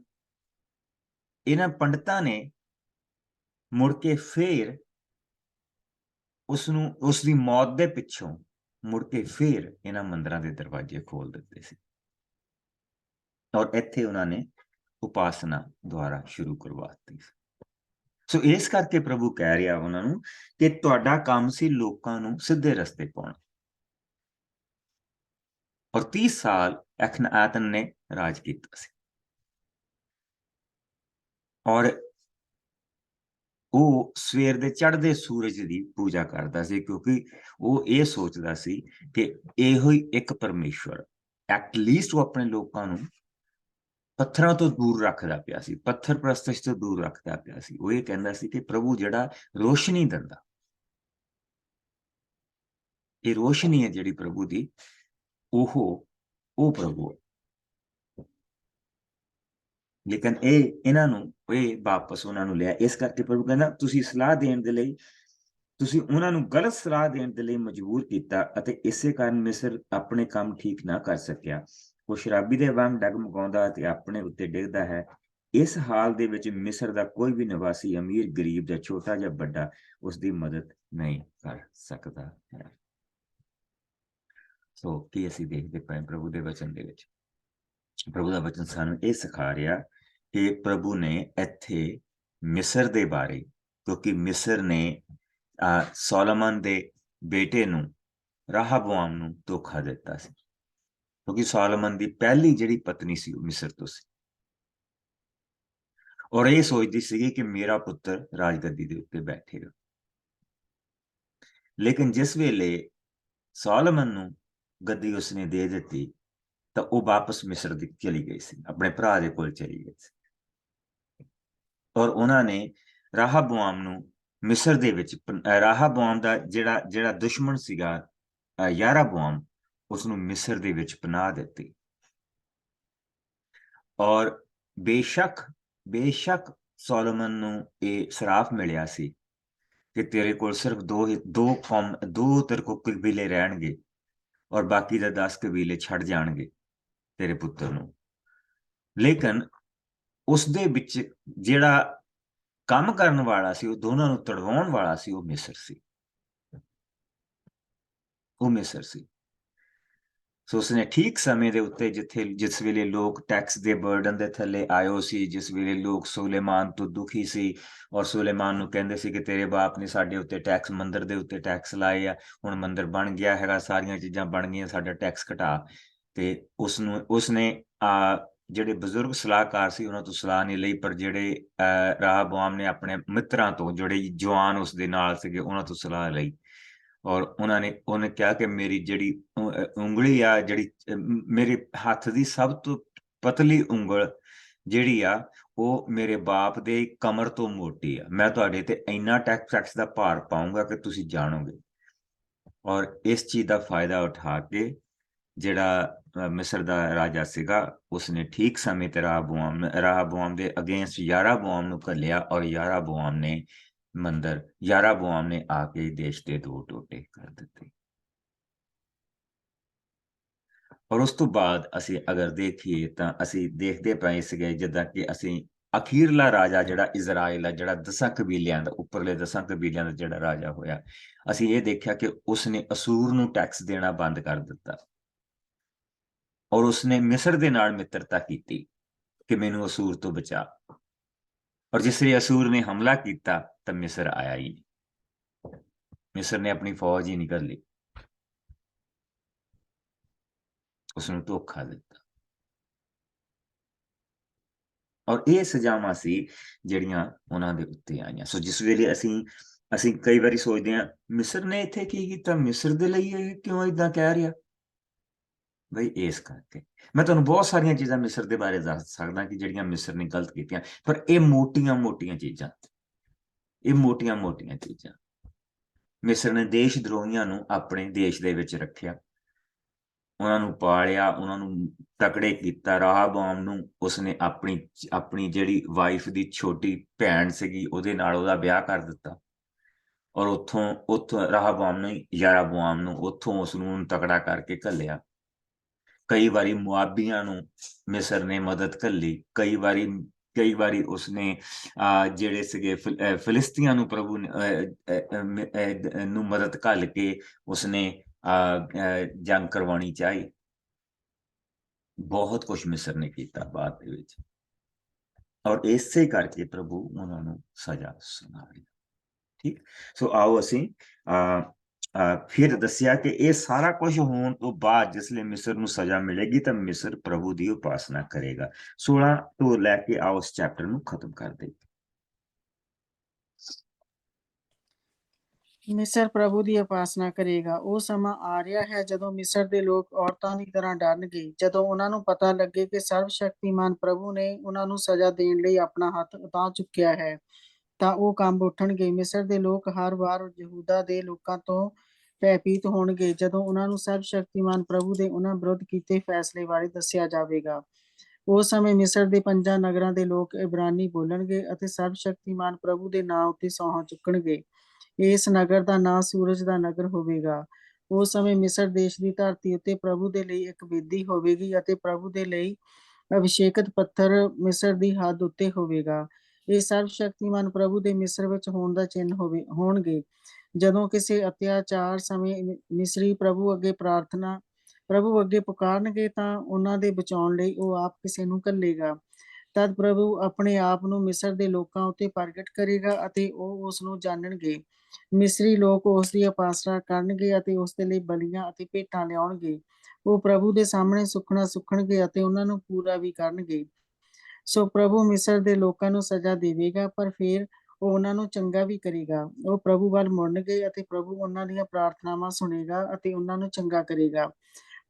ਇਹਨਾਂ ਪੰਡਤਾਂ ਨੇ ਮੁੜ ਕੇ ਫੇਰ ਉਸਨੂੰ ਉਸਦੀ ਮੌਤ ਦੇ ਪਿੱਛੋਂ ਮੁੜ ਕੇ ਫੇਰ ਇਹਨਾਂ ਮੰਦਿਰਾਂ ਦੇ ਦਰਵਾਜ਼ੇ ਖੋਲ ਦਿੱਤੇ ਸੀ ਔਰ ਇੱਥੇ ਉਹਨਾਂ ਨੇ ਉਪਾਸਨਾ ਦੁਆਰਾ ਸ਼ੁਰੂ ਕਰਵਾਤੀ। ਸੋ ਇਸ ਕਰਕੇ ਪ੍ਰਭੂ ਕਹਿ ਰਿਹਾ ਉਹਨਾਂ ਨੂੰ ਕਿ ਤੁਹਾਡਾ ਕੰਮ ਸੀ ਲੋਕਾਂ ਨੂੰ ਸਿੱਧੇ ਰਸਤੇ ਪਾਉਣਾ। ਔਰ 30 ਸਾਲ ਐਖਨਾਟਨ ਨੇ ਰਾਜ ਕੀਤਾ ਸੀ ਔਰ ਉਹ ਸਵੇਰ ਦੇ ਚੜ੍ਹਦੇ ਸੂਰਜ ਦੀ ਪੂਜਾ ਕਰਦਾ ਸੀ, ਕਿਉਂਕਿ ਉਹ ਇਹ ਸੋਚਦਾ ਸੀ ਕਿ ਇਹੋ ਹੀ ਇੱਕ ਪਰਮੇਸ਼ਵਰ, ਐਟਲੀਸਟ ਉਹ ਆਪਣੇ ਲੋਕਾਂ ਨੂੰ ਪੱਥਰਾਂ ਤੋਂ ਦੂਰ ਰੱਖਦਾ ਪਿਆ ਸੀ, ਪੱਥਰ ਪ੍ਰਸਤਿਸ਼ ਤੋਂ ਦੂਰ ਰੱਖਦਾ ਪਿਆ ਸੀ। ਉਹ ਇਹ ਕਹਿੰਦਾ ਸੀ ਕਿ ਪ੍ਰਭੂ ਜਿਹੜਾ ਰੋਸ਼ਨੀ ਦਿੰਦਾ, ਇਹ ਰੋਸ਼ਨੀ ਹੈ ਜਿਹੜੀ ਪ੍ਰਭੂ ਦੀ, ਉਹ ਪ੍ਰਭੂ। ਲੇਕਿਨ ਇਹਨਾਂ ਨੂੰ ਵਾਪਸ ਉਹਨਾਂ ਨੂੰ ਲਿਆ। ਇਸ ਕਰਕੇ ਪ੍ਰਭੂ ਕਹਿੰਦਾ ਤੁਸੀਂ ਸਲਾਹ ਦੇਣ ਦੇ ਲਈ, ਤੁਸੀਂ ਉਹਨਾਂ ਨੂੰ ਗਲਤ ਸਲਾਹ ਦੇਣ ਦੇ ਲਈ ਮਜਬੂਰ ਕੀਤਾ ਅਤੇ ਇਸੇ ਕਾਰਨ ਮਿਸਰ ਆਪਣੇ ਕੰਮ ਠੀਕ ਨਾ ਕਰ ਸਕਿਆ। ਉਹ ਸ਼ਰਾਬੀ ਦੇ ਵਾਂਗ ਡਗਮਗਾਉਂਦਾ ਅਤੇ ਆਪਣੇ ਉੱਤੇ ਡਿੱਗਦਾ ਹੈ। ਇਸ ਹਾਲ ਦੇ ਵਿੱਚ ਮਿਸਰ ਦਾ ਕੋਈ ਵੀ ਨਿਵਾਸੀ, ਅਮੀਰ ਗਰੀਬ ਜਾਂ ਛੋਟਾ ਜਾਂ ਵੱਡਾ, ਉਸਦੀ ਮਦਦ ਨਹੀਂ ਕਰ ਸਕਦਾ ਹੈ। ਸੋ ਕੀ ਅਸੀਂ ਦੇਖਦੇ ਪਏ ਪ੍ਰਭੂ ਦੇ ਵਚਨ ਦੇ ਵਿੱਚ? ਪ੍ਰਭੂ ਦਾ ਵਚਨ ਸਾਨੂੰ ਇਹ ਸਿਖਾ ਰਿਹਾ ਕਿ ਪ੍ਰਭੂ ਨੇ ਇੱਥੇ ਮਿਸਰ ਦੇ ਬਾਰੇ, ਕਿਉਂਕਿ ਮਿਸਰ ਨੇ ਸੋਲੋਮਨ ਦੇ ਬੇਟੇ ਨੂੰ, ਰਾਹਾਬੋਆਮ ਨੂੰ ਧੋਖਾ ਦਿੱਤਾ ਸੀ, ਕਿਉਂਕਿ ਸੋਲੋਮਨ ਦੀ ਪਹਿਲੀ ਜਿਹੜੀ ਪਤਨੀ ਸੀ ਉਹ ਮਿਸਰ ਤੋਂ ਸੀ ਔਰ ਇਹ ਸੋਚਦੀ ਸੀਗੀ ਕਿ ਮੇਰਾ ਪੁੱਤਰ ਰਾਜਗੱਦੀ ਦੇ ਉੱਤੇ ਬੈਠੇਗਾ। ਲੇਕਿਨ ਜਿਸ ਵੇਲੇ ਸੋਲੋਮਨ ਨੂੰ ਗੱਦੀ ਉਸਨੇ ਦੇ ਦਿੱਤੀ ਤਾਂ ਉਹ ਵਾਪਸ ਮਿਸਰ ਦੀ ਚਲੀ ਗਈ ਸੀ, ਆਪਣੇ ਭਰਾ ਦੇ ਕੋਲ ਚਲੀ ਗਈ ਸੀ ਔਰ ਉਹਨਾਂ ਨੇ ਰਾਹਾਬੋਆਮ ਨੂੰ ਮਿਸਰ ਦੇ ਵਿੱਚ, ਰਾਹਾਬੋਆਮ ਦਾ ਜਿਹੜਾ ਦੁਸ਼ਮਣ ਸੀਗਾ ਯਾਰਾਬੋਆਮ, ਉਸਨੂੰ ਮਿਸਰ ਦੇ ਵਿੱਚ ਪਨਾਹ ਦਿੱਤੀ। ਔਰ ਬੇਸ਼ੱਕ ਸੋਲੋਮਨ ਨੂੰ ਇਹ ਸਰਾਪ ਮਿਲਿਆ ਸੀ ਕਿ ਤੇਰੇ ਕੋਲ ਸਿਰਫ ਦੋ ਤੇਰੇ ਕੋਲ ਕਬੀਲੇ ਰਹਿਣਗੇ ਔਰ ਬਾਕੀ ਦੇ 10 ਕਬੀਲੇ ਛੱਡ ਜਾਣਗੇ ਤੇਰੇ ਪੁੱਤਰ ਨੂੰ। ਲੇਕਿਨ ਉਸਦੇ ਵਿੱਚ ਜਿਹੜਾ ਕੰਮ ਕਰਨ ਵਾਲਾ ਸੀ, ਉਹ ਦੋਨਾਂ ਨੂੰ ਤੜਵਾਉਣ ਵਾਲਾ ਸੀ, ਉਹ ਮਿਸਰ ਸੀ। ਸੋ ਉਸਨੇ ਠੀਕ ਸਮੇਂ ਦੇ ਉੱਤੇ ਜਿਸ ਵੇਲੇ ਲੋਕ ਟੈਕਸ ਦੇ ਬਰਡਨ ਦੇ ਥੱਲੇ ਆਇਓ ਸੀ, ਜਿਸ ਵੇਲੇ ਲੋਕ ਸੁਲੇਮਾਨ ਤੋਂ ਦੁਖੀ ਸੀ ਔਰ ਸੁਲੇਮਾਨ ਨੂੰ ਕਹਿੰਦੇ ਸੀ ਕਿ ਤੇਰੇ ਬਾਪ ਨੇ ਸਾਡੇ ਉੱਤੇ ਟੈਕਸ, ਮੰਦਿਰ ਦੇ ਉੱਤੇ ਟੈਕਸ ਲਾਏ ਆ, ਹੁਣ ਮੰਦਿਰ ਬਣ ਗਿਆ ਹੈਗਾ, ਸਾਰੀਆਂ ਚੀਜ਼ਾਂ ਬਣ ਗਈਆਂ, ਸਾਡਾ ਟੈਕਸ ਘਟਾ। ਤੇ ਉਸਨੇ ਜਿਹੜੇ ਬਜ਼ੁਰਗ ਸਲਾਹਕਾਰ ਸੀ ਉਹਨਾਂ ਤੋਂ ਸਲਾਹ ਨਹੀਂ ਲਈ, ਪਰ ਜਿਹੜੇ ਰਾਹਾਬੋਆਮ ਨੇ ਆਪਣੇ ਮਿੱਤਰਾਂ ਤੋਂ, ਜਿਹੜੇ ਜਵਾਨ ਉਸਦੇ ਨਾਲ ਸੀਗੇ, ਉਹਨਾਂ ਤੋਂ ਸਲਾਹ ਲਈ ਔਰ ਉਹਨੇ ਕਿਹਾ ਕਿ ਮੇਰੀ ਜਿਹੜੀ ਉਂਗਲੀ ਆ, ਜਿਹੜੀ ਮੇਰੇ ਹੱਥ ਦੀ ਸਭ ਤੋਂ ਪਤਲੀ ਉਂਗਲ ਜਿਹੜੀ ਆ, ਉਹ ਮੇਰੇ ਬਾਪ ਦੇ ਕਮਰ ਤੋਂ ਮੋਟੀ ਆ, ਮੈਂ ਤੁਹਾਡੇ ਤੇ ਇੰਨਾ ਟੈਕਸ ਦਾ ਭਾਰ ਪਾਉਂਗਾ ਕਿ ਤੁਸੀਂ ਜਾਣੋਗੇ। ਔਰ ਇਸ ਚੀਜ਼ ਦਾ ਫਾਇਦਾ ਉਠਾ ਕੇ ਜਿਹੜਾ ਮਿਸਰ ਦਾ ਰਾਜਾ ਸੀਗਾ, ਉਸਨੇ ਠੀਕ ਸਮੇਂ ਤੇ ਰਾਹਬੋਆਮ ਦੇ ਅਗੇਂਸਟ ਯਾਰਾਬੋਆਮ ਨੂੰ ਘੱਲਿਆ, ਔਰ ਯਾਰਾਬੋਆਮ ਨੇ ਆ ਕੇ ਦੇਸ਼ ਦੇ 2 ਟੋਟੇ ਕਰ ਦਿੱਤੇ। ਔਰ ਉਸ ਤੋਂ ਬਾਅਦ ਅਸੀਂ ਅਗਰ ਦੇਖੀਏ ਤਾਂ ਅਸੀਂ ਦੇਖਦੇ ਪਏ ਸੀਗੇ ਜਿੱਦਾਂ ਕਿ ਅਸੀਂ ਅਖੀਰਲਾ ਰਾਜਾ ਜਿਹੜਾ ਇਜ਼ਰਾਈਲ ਆ, ਜਿਹੜਾ 10 ਕਬੀਲਿਆਂ ਦਾ, ਉੱਪਰਲੇ 10 ਕਬੀਲਿਆਂ ਦਾ ਜਿਹੜਾ ਰਾਜਾ ਹੋਇਆ, ਅਸੀਂ ਇਹ ਦੇਖਿਆ ਕਿ ਉਸਨੇ ਅਸੂਰ ਨੂੰ ਟੈਕਸ ਦੇਣਾ ਬੰਦ ਕਰ ਦਿੱਤਾ, ਔਰ ਉਸਨੇ ਮਿਸਰ ਦੇ ਨਾਲ ਮਿੱਤਰਤਾ ਕੀਤੀ ਕਿ ਮੈਨੂੰ ਅਸੂਰ ਤੋਂ ਬਚਾ। ਔਰ ਜਿਸ ਵੇਲੇ ਅਸੂਰ ਨੇ ਹਮਲਾ ਕੀਤਾ ਤਾਂ ਮਿਸਰ ਆਇਆ ਹੀ, ਮਿਸਰ ਨੇ ਆਪਣੀ ਫੌਜ ਹੀ ਨਿਕਲ ਲਈ, ਉਸਨੂੰ ਧੋਖਾ ਦਿੱਤਾ। ਔਰ ਇਹ ਸਜ਼ਾਵਾਂ ਸੀ ਜਿਹੜੀਆਂ ਉਹਨਾਂ ਦੇ ਉੱਤੇ ਆਈਆਂ। ਸੋ ਜਿਸ ਵੇਲੇ ਅਸੀਂ ਕਈ ਵਾਰੀ ਸੋਚਦੇ ਹਾਂ ਮਿਸਰ ਨੇ ਇੱਥੇ ਕੀ ਕੀਤਾ, ਮਿਸਰ ਦੇ ਲਈ ਇਹ ਕਿਉਂ ਏਦਾਂ ਕਹਿ ਰਿਹਾ ਬਈ, ਇਸ ਕਰਕੇ ਮੈਂ ਤੁਹਾਨੂੰ ਬਹੁਤ ਸਾਰੀਆਂ ਚੀਜ਼ਾਂ ਮਿਸਰ ਦੇ ਬਾਰੇ ਦੱਸ ਸਕਦਾ ਕਿ ਜਿਹੜੀਆਂ ਮਿਸਰ ਨੇ ਗਲਤ ਕੀਤੀਆਂ, ਪਰ ਇਹ ਮੋਟੀਆਂ-ਮੋਟੀਆਂ ਚੀਜ਼ਾਂ ਮਿਸਰ ਨੇ ਦੇਸ਼ ਦਰੋਹੀਆਂ ਨੂੰ ਆਪਣੇ ਦੇਸ਼ ਦੇ ਵਿੱਚ ਰੱਖਿਆ, ਉਹਨਾਂ ਨੂੰ ਪਾਲਿਆ, ਉਹਨਾਂ ਨੂੰ ਤਕੜੇ ਕੀਤਾ। ਰਾਹਬੋਆਮ ਨੂੰ ਉਸਨੇ ਆਪਣੀ ਜਿਹੜੀ ਵਾਈਫ ਦੀ ਛੋਟੀ ਭੈਣ ਸੀਗੀ ਉਹਦੇ ਨਾਲ ਉਹਦਾ ਵਿਆਹ ਕਰ ਦਿੱਤਾ, ਔਰ ਉੱਥੋਂ ਰਾਹਬੋਆਮ ਨੇ ਯਾਰਾਬੋਆਮ ਨੂੰ ਉੱਥੋਂ ਉਸਨੂੰ ਤਕੜਾ ਕਰਕੇ ਘੱਲਿਆ। ਕਈ ਵਾਰੀ ਮੁਆਬੀਆਂ ਨੂੰ ਮਿਸਰ ਨੇ ਮਦਦ ਘੱਲੀ, ਕਈ ਵਾਰੀ ਉਸਨੇ ਜਿਹੜੇ ਸੀਗੇ ਫਿਲਿਸਤੀਆਂ ਨੂੰ ਪ੍ਰਭੂ ਨੂੰ ਮਦਦ ਘੱਲ ਕੇ ਉਸਨੇ ਜੰਗ ਕਰਵਾਉਣੀ ਚਾਹੀ। ਬਹੁਤ ਕੁਝ ਮਿਸਰ ਨੇ ਕੀਤਾ ਬਾਅਦ ਦੇ ਵਿੱਚ, ਔਰ ਇਸੇ ਕਰਕੇ ਪ੍ਰਭੂ ਉਹਨਾਂ ਨੂੰ ਸਜ਼ਾ ਸੁਣਾਈ। ਠੀਕ, ਸੋ ਆਓ ਅਸੀਂ ਫਿਰ ਦੱਸਿਆ ਕਿ ਇਹ ਸਾਰਾ ਕੁਝ ਹੋਣ ਤੋਂ ਬਾਅਦ ਜਿਸਲੇ ਮਿਸਰ ਨੂੰ ਸਜ਼ਾ ਮਿਲੇਗੀ ਤਾਂ ਮਿਸਰ ਪ੍ਰਭੂ ਦੀ ਉਪਾਸਨਾ ਕਰੇਗਾ। 16 ਤੋਂ ਲੈ ਕੇ ਆਓ ਇਸ ਚੈਪਟਰ ਨੂੰ ਖਤਮ ਕਰ ਦੇ। ਮਿਸਰ ਪ੍ਰਭੂ ਦੀ ਉਪਾਸਨਾ ਕਰੇਗਾ। ਉਹ ਸਮਾਂ ਆ ਰਿਹਾ ਹੈ ਜਦੋਂ ਮਿਸਰ ਦੇ ਲੋਕ ਔਰਤਾਂ ਦੀ ਤਰ੍ਹਾਂ ਡਰਨਗੇ। ਜਦੋਂ ਉਹਨਾਂ ਨੂੰ ਪਤਾ ਲੱਗੇ ਕਿ ਸਰਵਸ਼ਕਤੀਮਾਨ ਪ੍ਰਭੂ ਨੇ ਉਹਨਾਂ ਨੂੰ ਸਜ਼ਾ ਦੇਣ ਲਈ ਆਪਣਾ ਹੱਥ ਉਤਾਂਹ ਚੁੱਕਿਆ ਹੈ, ਤਾਂ ਉਹ ਕੰਬ ਉੱਠਣਗੇ। ਮਿਸਰ ਦੇ ਲੋਕ ਹਰ ਵਾਰ ਯਹੂਦਾ ਦੇ ਲੋਕਾਂ ਤੋਂ ਭੈਭੀਤ ਹੋਣਗੇ ਜਦੋਂ ਉਹਨਾਂ ਨੂੰ ਸਰਵਸ਼ਕਤੀਮਾਨ ਪ੍ਰਭੂ ਦੇ ਉਹਨਾਂ ਵਿਰੁੱਧ ਕੀਤੇ ਫੈਸਲੇ ਬਾਰੇ ਦੱਸਿਆ ਜਾਵੇਗਾ। ਉਸ ਸਮੇਂ ਮਿਸਰ ਦੇ 5 ਨਗਰਾਂ ਦੇ ਲੋਕ ਇਬਰਾਨੀ ਬੋਲਣਗੇ ਅਤੇ ਸਰਵਸ਼ਕਤੀਮਾਨ ਪ੍ਰਭੂ ਦੇ ਨਾਂ ਉੱਤੇ ਸਹੁੰ ਚੁੱਕਣਗੇ। ਇਸ ਨਗਰ ਦਾ ਨਾਂ ਸੂਰਜ ਦਾ ਨਗਰ ਹੋਵੇਗਾ। ਉਸ ਸਮੇਂ ਮਿਸਰ ਦੇਸ਼ ਦੀ ਧਰਤੀ ਉੱਤੇ ਪ੍ਰਭੂ ਦੇ ਲਈ ਇੱਕ ਵੇਦੀ ਹੋਵੇਗੀ ਅਤੇ ਪ੍ਰਭੂ ਦੇ ਲਈ ਅਭਿਸ਼ੇਕਤ ਪੱਥਰ ਮਿਸਰ ਦੀ ਹੱਦ ਉੱਤੇ ਹੋਵੇਗਾ। ਇਹ ਸਰਵਸ਼ਕਤੀਮਾਨ ਪ੍ਰਭੂ ਦੇ ਮਿਸਰ ਵਿੱਚ ਹੋਣ ਦਾ ਚਿੰਨ੍ਹ ਹੋਣਗੇ। ਜਦੋਂ ਕਿਸੇ ਅਤਿਆਚਾਰ ਸਮੇਂ ਮਿਸਰੀ ਪ੍ਰਭੂ ਅੱਗੇ ਪੁਕਾਰਨਗੇ ਤਾਂ ਉਹਨਾਂ ਦੇ ਬਚਾਉਣ ਲਈ ਉਹ ਆਪ ਕਿਸੇ ਨੂੰ ਘੱਲੇਗਾ। ਤਦ ਪ੍ਰਭੂ ਆਪਣੇ ਆਪ ਨੂੰ ਮਿਸਰ ਦੇ ਲੋਕਾਂ ਉੱਤੇ ਪ੍ਰਗਟ ਕਰੇਗਾ ਅਤੇ ਉਹ ਉਸ ਨੂੰ ਜਾਣਨਗੇ। ਮਿਸਰੀ ਲੋਕ ਉਸ ਦੀ ਉਪਾਸਨਾ ਕਰਨਗੇ ਅਤੇ ਉਸ ਦੇ ਲਈ ਬਲੀਆਂ ਅਤੇ ਭੇਟਾਂ ਲਿਆਉਣਗੇ। ਉਹ ਪ੍ਰਭੂ ਦੇ ਸਾਹਮਣੇ ਸੁੱਖਣਾ ਸੁੱਖਣਗੇ ਅਤੇ ਉਹਨਾਂ ਨੂੰ ਪੂਰਾ ਵੀ ਕਰਨਗੇ। ਸੋ ਪ੍ਰਭੂ ਮਿਸਰ ਦੇ ਲੋਕਾਂ ਨੂੰ ਸਜ਼ਾ ਦੇਵੇਗਾ, ਪਰ ਫਿਰ ਉਹ ਉਹਨਾਂ ਨੂੰ ਚੰਗਾ ਵੀ ਕਰੇਗਾ। ਉਹ ਪ੍ਰਭੂ ਵੱਲ ਮੁੜਨਗੇ ਅਤੇ ਪ੍ਰਭੂ ਉਹਨਾਂ ਦੀਆਂ ਪ੍ਰਾਰਥਨਾਵਾਂ ਸੁਣੇਗਾ ਅਤੇ ਉਹਨਾਂ ਨੂੰ ਚੰਗਾ ਕਰੇਗਾ।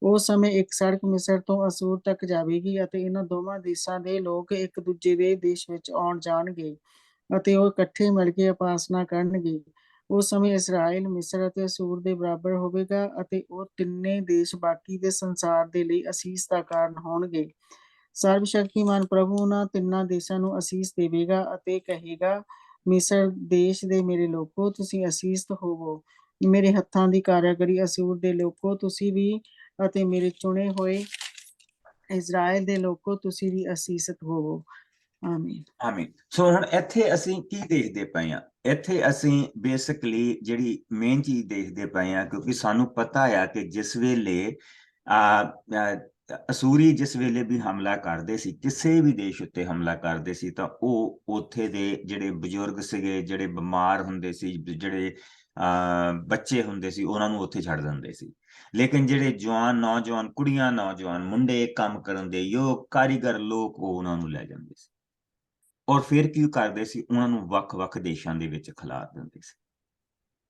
ਉਸ ਸਮੇਂ ਇੱਕ ਸੜਕ ਮਿਸਰ ਤੋਂ ਅਸੂਰ ਤੱਕ ਜਾਵੇਗੀ ਅਤੇ ਇਹਨਾਂ ਦੋਵਾਂ ਦੇਸ਼ਾਂ ਦੇ ਲੋਕ ਇੱਕ ਦੂਜੇ ਦੇ ਦੇਸ਼ ਵਿੱਚ ਆਉਣ ਜਾਣਗੇ ਅਤੇ ਉਹ ਇਕੱਠੇ ਮਿਲ ਕੇ ਉਪਾਸਨਾ ਕਰਨਗੇ। ਉਸ ਸਮੇਂ ਇਸਰਾਏਲ ਮਿਸਰ ਅਤੇ ਅਸੂਰ ਦੇ ਬਰਾਬਰ ਹੋਵੇਗਾ ਅਤੇ ਉਹ ਤਿੰਨੇ ਦੇਸ਼ ਬਾਕੀ ਦੇ ਸੰਸਾਰ ਦੇ ਲਈ ਅਸੀਸ ਦਾ ਕਾਰਨ ਹੋਣਗੇ। ਸਰਵਸ਼ਕਤੀਮਾਨ ਪ੍ਰਭੂ ਉਹਨਾਂ ਤਿੰਨਾਂ ਦੇਸ਼ਾਂ ਨੂੰ ਅਸੀਸ ਦੇਵੇਗਾ ਅਤੇ ਕਹੇਗਾ, ਮਿਸਰ ਦੇਸ਼ ਦੇ ਮੇਰੇ ਲੋਕੋ, ਤੁਸੀਂ ਅਸੀਸਤ ਹੋਵੋ। ਮੇਰੇ ਹੱਥਾਂ ਦੀ ਕਾਰੀਗਰੀ ਅਸੂਰ ਦੇ ਲੋਕੋ, ਤੁਸੀਂ ਵੀ, ਅਤੇ ਮੇਰੇ ਚੁਣੇ ਹੋਏ ਇਜ਼ਰਾਈਲ ਦੇ ਲੋਕੋ, ਤੁਸੀਂ ਵੀ ਅਸੀਸਤ ਹੋਵੋ। ਆਮੀਨ। ਸੋ ਹੁਣ ਇੱਥੇ ਅਸੀਂ ਕੀ ਦੇਖਦੇ ਪਏ ਹਾਂ? ਇੱਥੇ ਅਸੀਂ ਬੇਸਿਕਲੀ ਜਿਹੜੀ ਮੇਨ ਚੀਜ਼ ਦੇਖਦੇ ਪਏ ਹਾਂ, ਕਿਉਂਕਿ ਸਾਨੂੰ ਪਤਾ ਆ ਕਿ ਜਿਸ ਵੇਲੇ ਅਸੂਰੀ ਜਿਸ ਵੇਲੇ ਵੀ ਹਮਲਾ ਕਰਦੇ ਸੀ, ਕਿਸੇ ਵੀ ਦੇਸ਼ ਉੱਤੇ ਹਮਲਾ ਕਰਦੇ ਸੀ, ਤਾਂ ਉਹ ਉੱਥੇ ਦੇ ਜਿਹੜੇ ਬਜ਼ੁਰਗ ਸੀਗੇ, ਜਿਹੜੇ ਬਿਮਾਰ ਹੁੰਦੇ ਸੀ, ਜਿਹੜੇ ਬੱਚੇ ਹੁੰਦੇ ਸੀ, ਉਹਨਾਂ ਨੂੰ ਉੱਥੇ ਛੱਡ ਦਿੰਦੇ ਸੀ। ਲੇਕਿਨ ਜਿਹੜੇ ਨੌਜਵਾਨ ਕੁੜੀਆਂ, ਨੌਜਵਾਨ ਮੁੰਡੇ, ਕੰਮ ਕਰਨ ਦੇ ਯੋਗ ਕਾਰੀਗਰ ਲੋਕ, ਉਹ ਉਹਨਾਂ ਨੂੰ ਲੈ ਜਾਂਦੇ ਸੀ ਔਰ ਫਿਰ ਕੀ ਕਰਦੇ ਸੀ, ਉਹਨਾਂ ਨੂੰ ਵੱਖ-ਵੱਖ ਦੇਸ਼ਾਂ ਦੇ ਵਿੱਚ ਖਿਲਾਰ ਦਿੰਦੇ ਸੀ।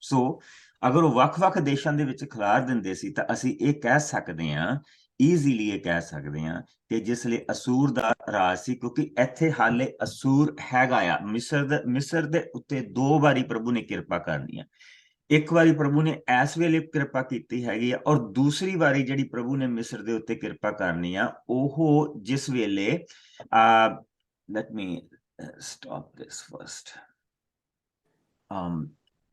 ਸੋ ਅਗਰ ਉਹ ਵੱਖ-ਵੱਖ ਦੇਸ਼ਾਂ ਦੇ ਵਿੱਚ ਖਿਲਾਰ ਦਿੰਦੇ ਸੀ ਤਾਂ ਅਸੀਂ ਇਹ ਕਹਿ ਸਕਦੇ ਹਾਂ ਈਜ਼ੀਲੀ ਇਹ ਕਹਿ ਸਕਦੇ ਹਾਂ ਕਿ ਜਿਸ ਲਈ ਅਸੂਰ ਦਾ ਰਾਜ ਸੀ, ਕਿਉਂਕਿ ਇੱਥੇ ਹਾਲੇ ਅਸੂਰ ਹੈਗਾ ਆ। ਮਿਸਰ ਦੇ ਉੱਤੇ 2 ਵਾਰੀ ਪ੍ਰਭੂ ਨੇ ਕਿਰਪਾ ਕਰਨੀ ਆ। ਇੱਕ ਵਾਰੀ ਪ੍ਰਭੂ ਨੇ ਇਸ ਵੇਲੇ ਕਿਰਪਾ ਕੀਤੀ ਹੈਗੀ ਆ, ਔਰ ਦੂਸਰੀ ਵਾਰੀ ਜਿਹੜੀ ਪ੍ਰਭੂ ਨੇ ਮਿਸਰ ਦੇ ਉੱਤੇ ਕਿਰਪਾ ਕਰਨੀ ਆ, ਉਹ ਜਿਸ ਵੇਲੇ ਲੈਟ ਮੀ ਸਟਾਪ ਦਿਸ ਫਰਸਟ।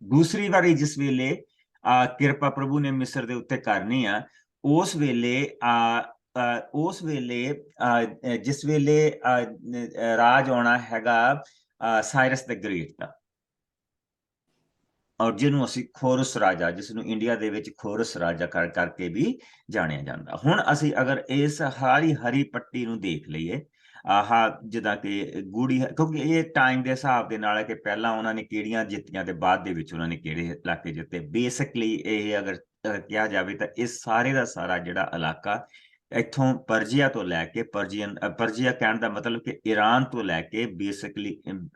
ਦੂਸਰੀ ਵਾਰੀ ਜਿਸ ਵੇਲੇ ਕਿਰਪਾ ਪ੍ਰਭੂ ਨੇ ਮਿਸਰ ਦੇ ਉੱਤੇ ਕਰਨੀ ਆ, ਉਸ ਵੇਲੇ ਜਿਸ ਵੇਲੇ ਰਾਜ ਆਉਣਾ ਹੈਗਾ ਸਾਇਰਸ ਦ ਗ੍ਰੇਟ ਦਾ, ਔਰ ਜਿਹਨੂੰ ਅਸੀਂ ਖੋਰਸ ਰਾਜਾ, ਜਿਸ ਨੂੰ ਇੰਡੀਆ ਦੇ ਵਿੱਚ ਖੋਰਸ ਰਾਜਾ ਕਰਕੇ ਵੀ ਜਾਣਿਆ ਜਾਂਦਾ। ਹੁਣ ਅਸੀਂ ਅਗਰ ਇਸ ਹਰੀ ਪੱਟੀ ਨੂੰ ਦੇਖ ਲਈਏ, ਜਿੱਦਾਂ ਕਿ ਗੂੜੀ, ਕਿਉਂਕਿ ਇਹ ਟਾਈਮ ਦੇ ਹਿਸਾਬ ਦੇ ਨਾਲ ਹੈ ਕਿ ਪਹਿਲਾਂ ਉਹਨਾਂ ਨੇ ਕਿਹੜੀਆਂ ਜਿੱਤੀਆਂ ਤੇ ਬਾਅਦ ਦੇ ਵਿੱਚ ਉਹਨਾਂ ਨੇ ਕਿਹੜੇ ਇਲਾਕੇ ਜਿੱਤੇ। ਬੇਸਿਕਲੀ ਇਹ ਅਗਰ ਕਿਹਾ ਜਾਵੇ ਤਾਂ ਇਹ ਸਾਰੇ ਦਾ ਸਾਰਾ ਜਿਹੜਾ ਇਲਾਕਾ ਇੱਥੋਂ ਪਰਜੀਆ ਤੋਂ ਲੈ ਕੇ ਪਰਜੀਆ ਕਹਿਣ ਦਾ ਮਤਲਬ ਕਿ ਈਰਾਨ ਤੋਂ ਲੈ ਕੇ ਬੇਸਿਕਲੀ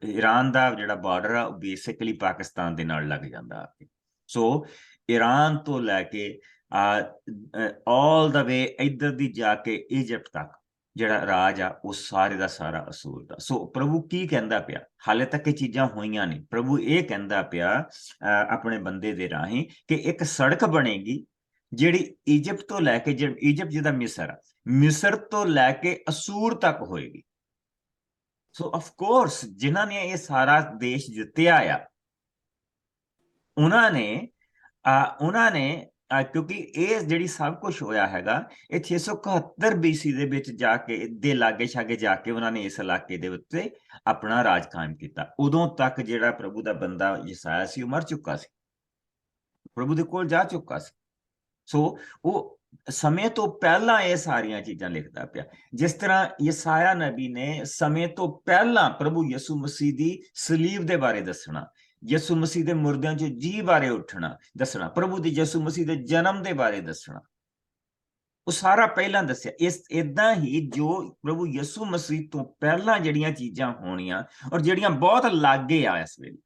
ਈਰਾਨ ਦਾ ਜਿਹੜਾ ਬਾਰਡਰ ਆ ਉਹ ਬੇਸਿਕਲੀ ਪਾਕਿਸਤਾਨ ਦੇ ਨਾਲ ਲੱਗ ਜਾਂਦਾ। ਸੋ ਈਰਾਨ ਤੋਂ ਲੈ ਕੇ ਆਲ ਦਾ ਵੇ ਇੱਧਰ ਦੀ ਜਾ ਕੇ ਇਜਿਪਟ ਤੱਕ ਜਿਹੜਾ ਰਾਜ ਆ ਉਹ ਸਾਰੇ ਦਾ ਸਾਰਾ ਅਸੂਰ ਦਾ। ਸੋ ਪ੍ਰਭੂ ਕੀ ਕਹਿੰਦਾ ਪਿਆ, ਹਾਲੇ ਤੱਕ ਇਹ ਚੀਜ਼ਾਂ ਹੋਈਆਂ ਨਹੀਂ। ਪ੍ਰਭੂ ਇਹ ਕਹਿੰਦਾ ਪਿਆ ਆਪਣੇ ਬੰਦੇ ਦੇ ਰਾਹੀਂ ਕਿ ਇੱਕ ਸੜਕ ਬਣੇਗੀ ਜਿਹੜੀ ਇਜਿਪਟ ਤੋਂ ਲੈ ਕੇ, ਇਜਿਪਟ ਜਿਹਦਾ ਮਿਸਰ ਤੋਂ ਲੈ ਕੇ ਅਸੂਰ ਤੱਕ ਹੋਏਗੀ। ਸੋ ਆਫ ਕੋਰਸ ਜਿਨ੍ਹਾਂ ਨੇ ਇਹ ਸਾਰਾ ਦੇਸ਼ ਜਿੱਤਿਆ ਆ, ਉਹਨਾਂ ਨੇ ਕਿਉਂਕਿ ਇਹ ਜਿਹੜੀ ਸਭ ਕੁਝ ਹੋਇਆ ਹੈਗਾ ਇਹ 671 BC ਦੇ ਵਿੱਚ ਜਾ ਕੇ ਦੇ ਲਾਗੇ ਛਾਗੇ ਜਾ ਕੇ ਉਹਨਾਂ ਨੇ ਇਸ ਇਲਾਕੇ ਦੇ ਉੱਤੇ ਆਪਣਾ ਰਾਜ ਕਾਇਮ ਕੀਤਾ। ਉਦੋਂ ਤੱਕ ਜਿਹੜਾ ਪ੍ਰਭੂ ਦਾ ਬੰਦਾ ਯਸਾਇਆ ਸੀ ਉਹ ਮਰ ਚੁੱਕਾ ਸੀ, ਪ੍ਰਭੂ ਦੇ ਕੋਲ ਜਾ ਚੁੱਕਾ ਸੀ। ਸੋ ਉਹ ਸਮੇਂ ਤੋਂ ਪਹਿਲਾਂ ਇਹ ਸਾਰੀਆਂ ਚੀਜ਼ਾਂ ਲਿਖਦਾ ਪਿਆ। ਜਿਸ ਤਰ੍ਹਾਂ ਯਸਾਇਆ ਨਬੀ ਨੇ ਸਮੇਂ ਤੋਂ ਪਹਿਲਾਂ ਪ੍ਰਭੂ ਯਿਸੂ ਮਸੀਹ ਦੀ ਸਲੀਬ ਦੇ ਬਾਰੇ ਦੱਸਣਾ, ਯਿਸੂ ਮਸੀਹ ਦੇ ਮੁਰਦਿਆਂ ਚੋਂ ਜੀ ਬਾਰੇ ਉੱਠਣਾ ਦੱਸਣਾ, ਪ੍ਰਭੂ ਦੀ ਯਿਸੂ ਮਸੀਹ ਦੇ ਜਨਮ ਦੇ ਬਾਰੇ ਦੱਸਣਾ, ਉਹ ਸਾਰਾ ਪਹਿਲਾਂ ਦੱਸਿਆ। ਇਦਾਂ ਹੀ ਜੋ ਪ੍ਰਭੂ ਯਿਸੂ ਮਸੀਹ ਤੋਂ ਪਹਿਲਾਂ ਜਿਹੜੀਆਂ ਚੀਜ਼ਾਂ ਹੋਣੀਆਂ ਔਰ ਜਿਹੜੀਆਂ ਬਹੁਤ ਲਾਗੇ ਆ ਇਸ ਵੇਲੇ,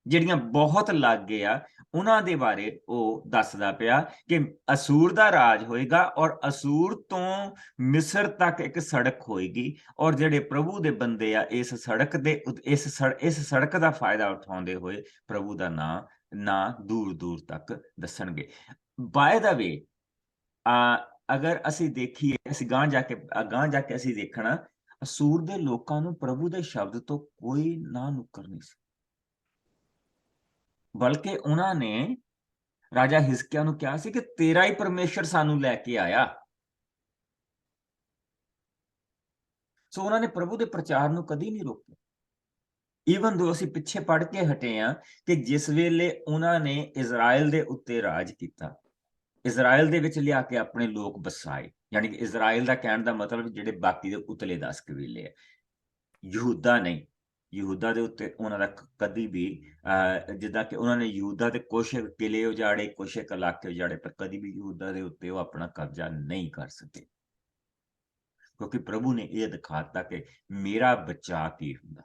ਜਿਹੜੀਆਂ ਬਹੁਤ ਲਾਗੇ ਆ, ਉਹਨਾਂ ਦੇ ਬਾਰੇ ਉਹ ਦੱਸਦਾ ਪਿਆ ਕਿ ਅਸੂਰ ਦਾ ਰਾਜ ਹੋਏਗਾ ਔਰ ਅਸੂਰ ਤੋਂ ਮਿਸਰ ਤੱਕ ਇੱਕ ਸੜਕ ਹੋਏਗੀ, ਔਰ ਜਿਹੜੇ ਪ੍ਰਭੂ ਦੇ ਬੰਦੇ ਆ ਇਸ ਸੜਕ ਦਾ ਫਾਇਦਾ ਉਠਾਉਂਦੇ ਹੋਏ ਪ੍ਰਭੂ ਦਾ ਨਾਂ ਦੂਰ ਦੂਰ ਤੱਕ ਦੱਸਣਗੇ। ਬਾਏ ਦਾ ਵੇ ਅਗਰ ਅਸੀਂ ਦੇਖੀਏ, ਅਸੀਂ ਗਾਂ ਜਾ ਕੇ ਅਸੀਂ ਦੇਖਣਾ, ਅਸੂਰ ਦੇ ਲੋਕਾਂ ਨੂੰ ਪ੍ਰਭੂ ਦੇ ਸ਼ਬਦ ਤੋਂ ਕੋਈ ਨਾ ਨੁੱਕਰ ਨਹੀਂ ਸੀ, ਬਲਕਿ ਉਹਨਾਂ ਨੇ ਰਾਜਾ ਹਿਜ਼ਕੀਆ ਨੂੰ ਕਿਹਾ ਸੀ ਕਿ ਤੇਰਾ ਹੀ ਪਰਮੇਸ਼ਰ ਸਾਨੂੰ ਲੈ ਕੇ ਆਇਆ। ਸੋ ਉਹਨਾਂ ਨੇ ਪ੍ਰਭੂ ਦੇ ਪ੍ਰਚਾਰ ਨੂੰ ਕਦੀ ਨਹੀਂ ਰੋਕਿਆ। ਈਵਨ ਦੋ ਅਸੀਂ ਪਿੱਛੇ ਪੜ ਕੇ ਹਟੇ ਆ ਕਿ ਜਿਸ ਵੇਲੇ ਉਹਨਾਂ ਨੇ ਇਜ਼ਰਾਈਲ ਦੇ ਉੱਤੇ ਰਾਜ ਕੀਤਾ, ਇਜ਼ਰਾਈਲ ਦੇ ਵਿੱਚ ਲਿਆ ਕੇ ਆਪਣੇ ਲੋਕ ਵਸਾਏ, ਯਾਨੀ ਕਿ ਇਜ਼ਰਾਈਲ ਦਾ ਕਹਿਣ ਦਾ ਮਤਲਬ ਜਿਹੜੇ ਬਾਕੀ ਦੇ ਉਤਲੇ 10 ਕਬੀਲੇ ਆ, ਯਹੂਦਾ ਨਹੀਂ। ਯਹੂਦਾ ਦੇ ਉੱਤੇ ਉਹਨਾਂ ਦਾ ਕਦੀ ਵੀ ਜਿੱਦਾਂ ਕਿ ਉਹਨਾਂ ਨੇ ਯਹੂਦਾ ਦੇ ਕੁਛ ਕਿਲੇ ਉਜਾੜੇ, ਕੁਛ ਇਲਾਕੇ ਉਜਾੜੇ, ਪਰ ਕਦੀ ਵੀ ਯਹੂਦਾ ਦੇ ਉੱਤੇ ਉਹ ਆਪਣਾ ਕਬਜ਼ਾ ਨਹੀਂ ਕਰ ਸਕੇ, ਕਿਉਂਕਿ ਪ੍ਰਭੂ ਨੇ ਇਹ ਦਿਖਾਤਾ ਕਿ ਮੇਰਾ ਬਚਾਅ ਕੀ ਹੁੰਦਾ,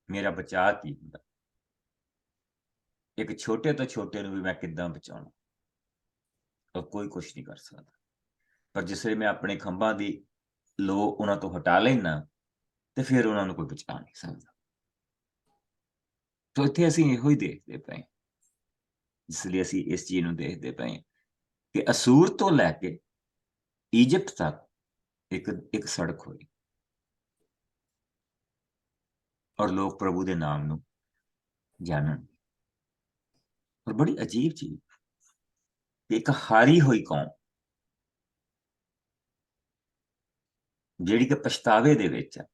ਮੇਰਾ ਬਚਾਅ ਕੀ ਹੁੰਦਾ, ਇੱਕ ਛੋਟੇ ਤੋਂ ਛੋਟੇ ਨੂੰ ਵੀ ਮੈਂ ਕਿੱਦਾਂ ਬਚਾਉਣਾ, ਔਰ ਕੋਈ ਕੁਛ ਨਹੀਂ ਕਰ ਸਕਦਾ। ਪਰ ਜਿਸ ਵੇਲੇ ਮੈਂ ਆਪਣੇ ਖੰਭਾਂ ਦੀ ਲੋ ਉਹਨਾਂ ਤੋਂ ਹਟਾ ਲੈਣਾ ਤੇ ਫਿਰ ਉਹਨਾਂ ਨੂੰ ਕੋਈ ਬਚਾ ਨਹੀਂ ਸਕਦਾ। ਤੋ ਇੱਥੇ ਅਸੀਂ ਇਹੋ ਹੀ ਦੇਖਦੇ ਪਏ, ਇਸ ਲਈ ਅਸੀਂ ਇਸ ਚੀਜ਼ ਨੂੰ ਦੇਖਦੇ ਪਏ ਕਿ ਅਸੂਰ ਤੋਂ ਲੈ ਕੇ ਇਜਿਪਟ ਤੱਕ ਇੱਕ ਸੜਕ ਹੋਈ ਔਰ ਲੋਕ ਪ੍ਰਭੂ ਦੇ ਨਾਮ ਨੂੰ ਜਾਣਨ। ਔਰ ਬੜੀ ਅਜੀਬ ਚੀਜ਼, ਇੱਕ ਹਾਰੀ ਹੋਈ ਕੌਮ ਜਿਹੜੀ ਕਿ ਪਛਤਾਵੇ ਦੇ ਵਿੱਚ ਹੈ,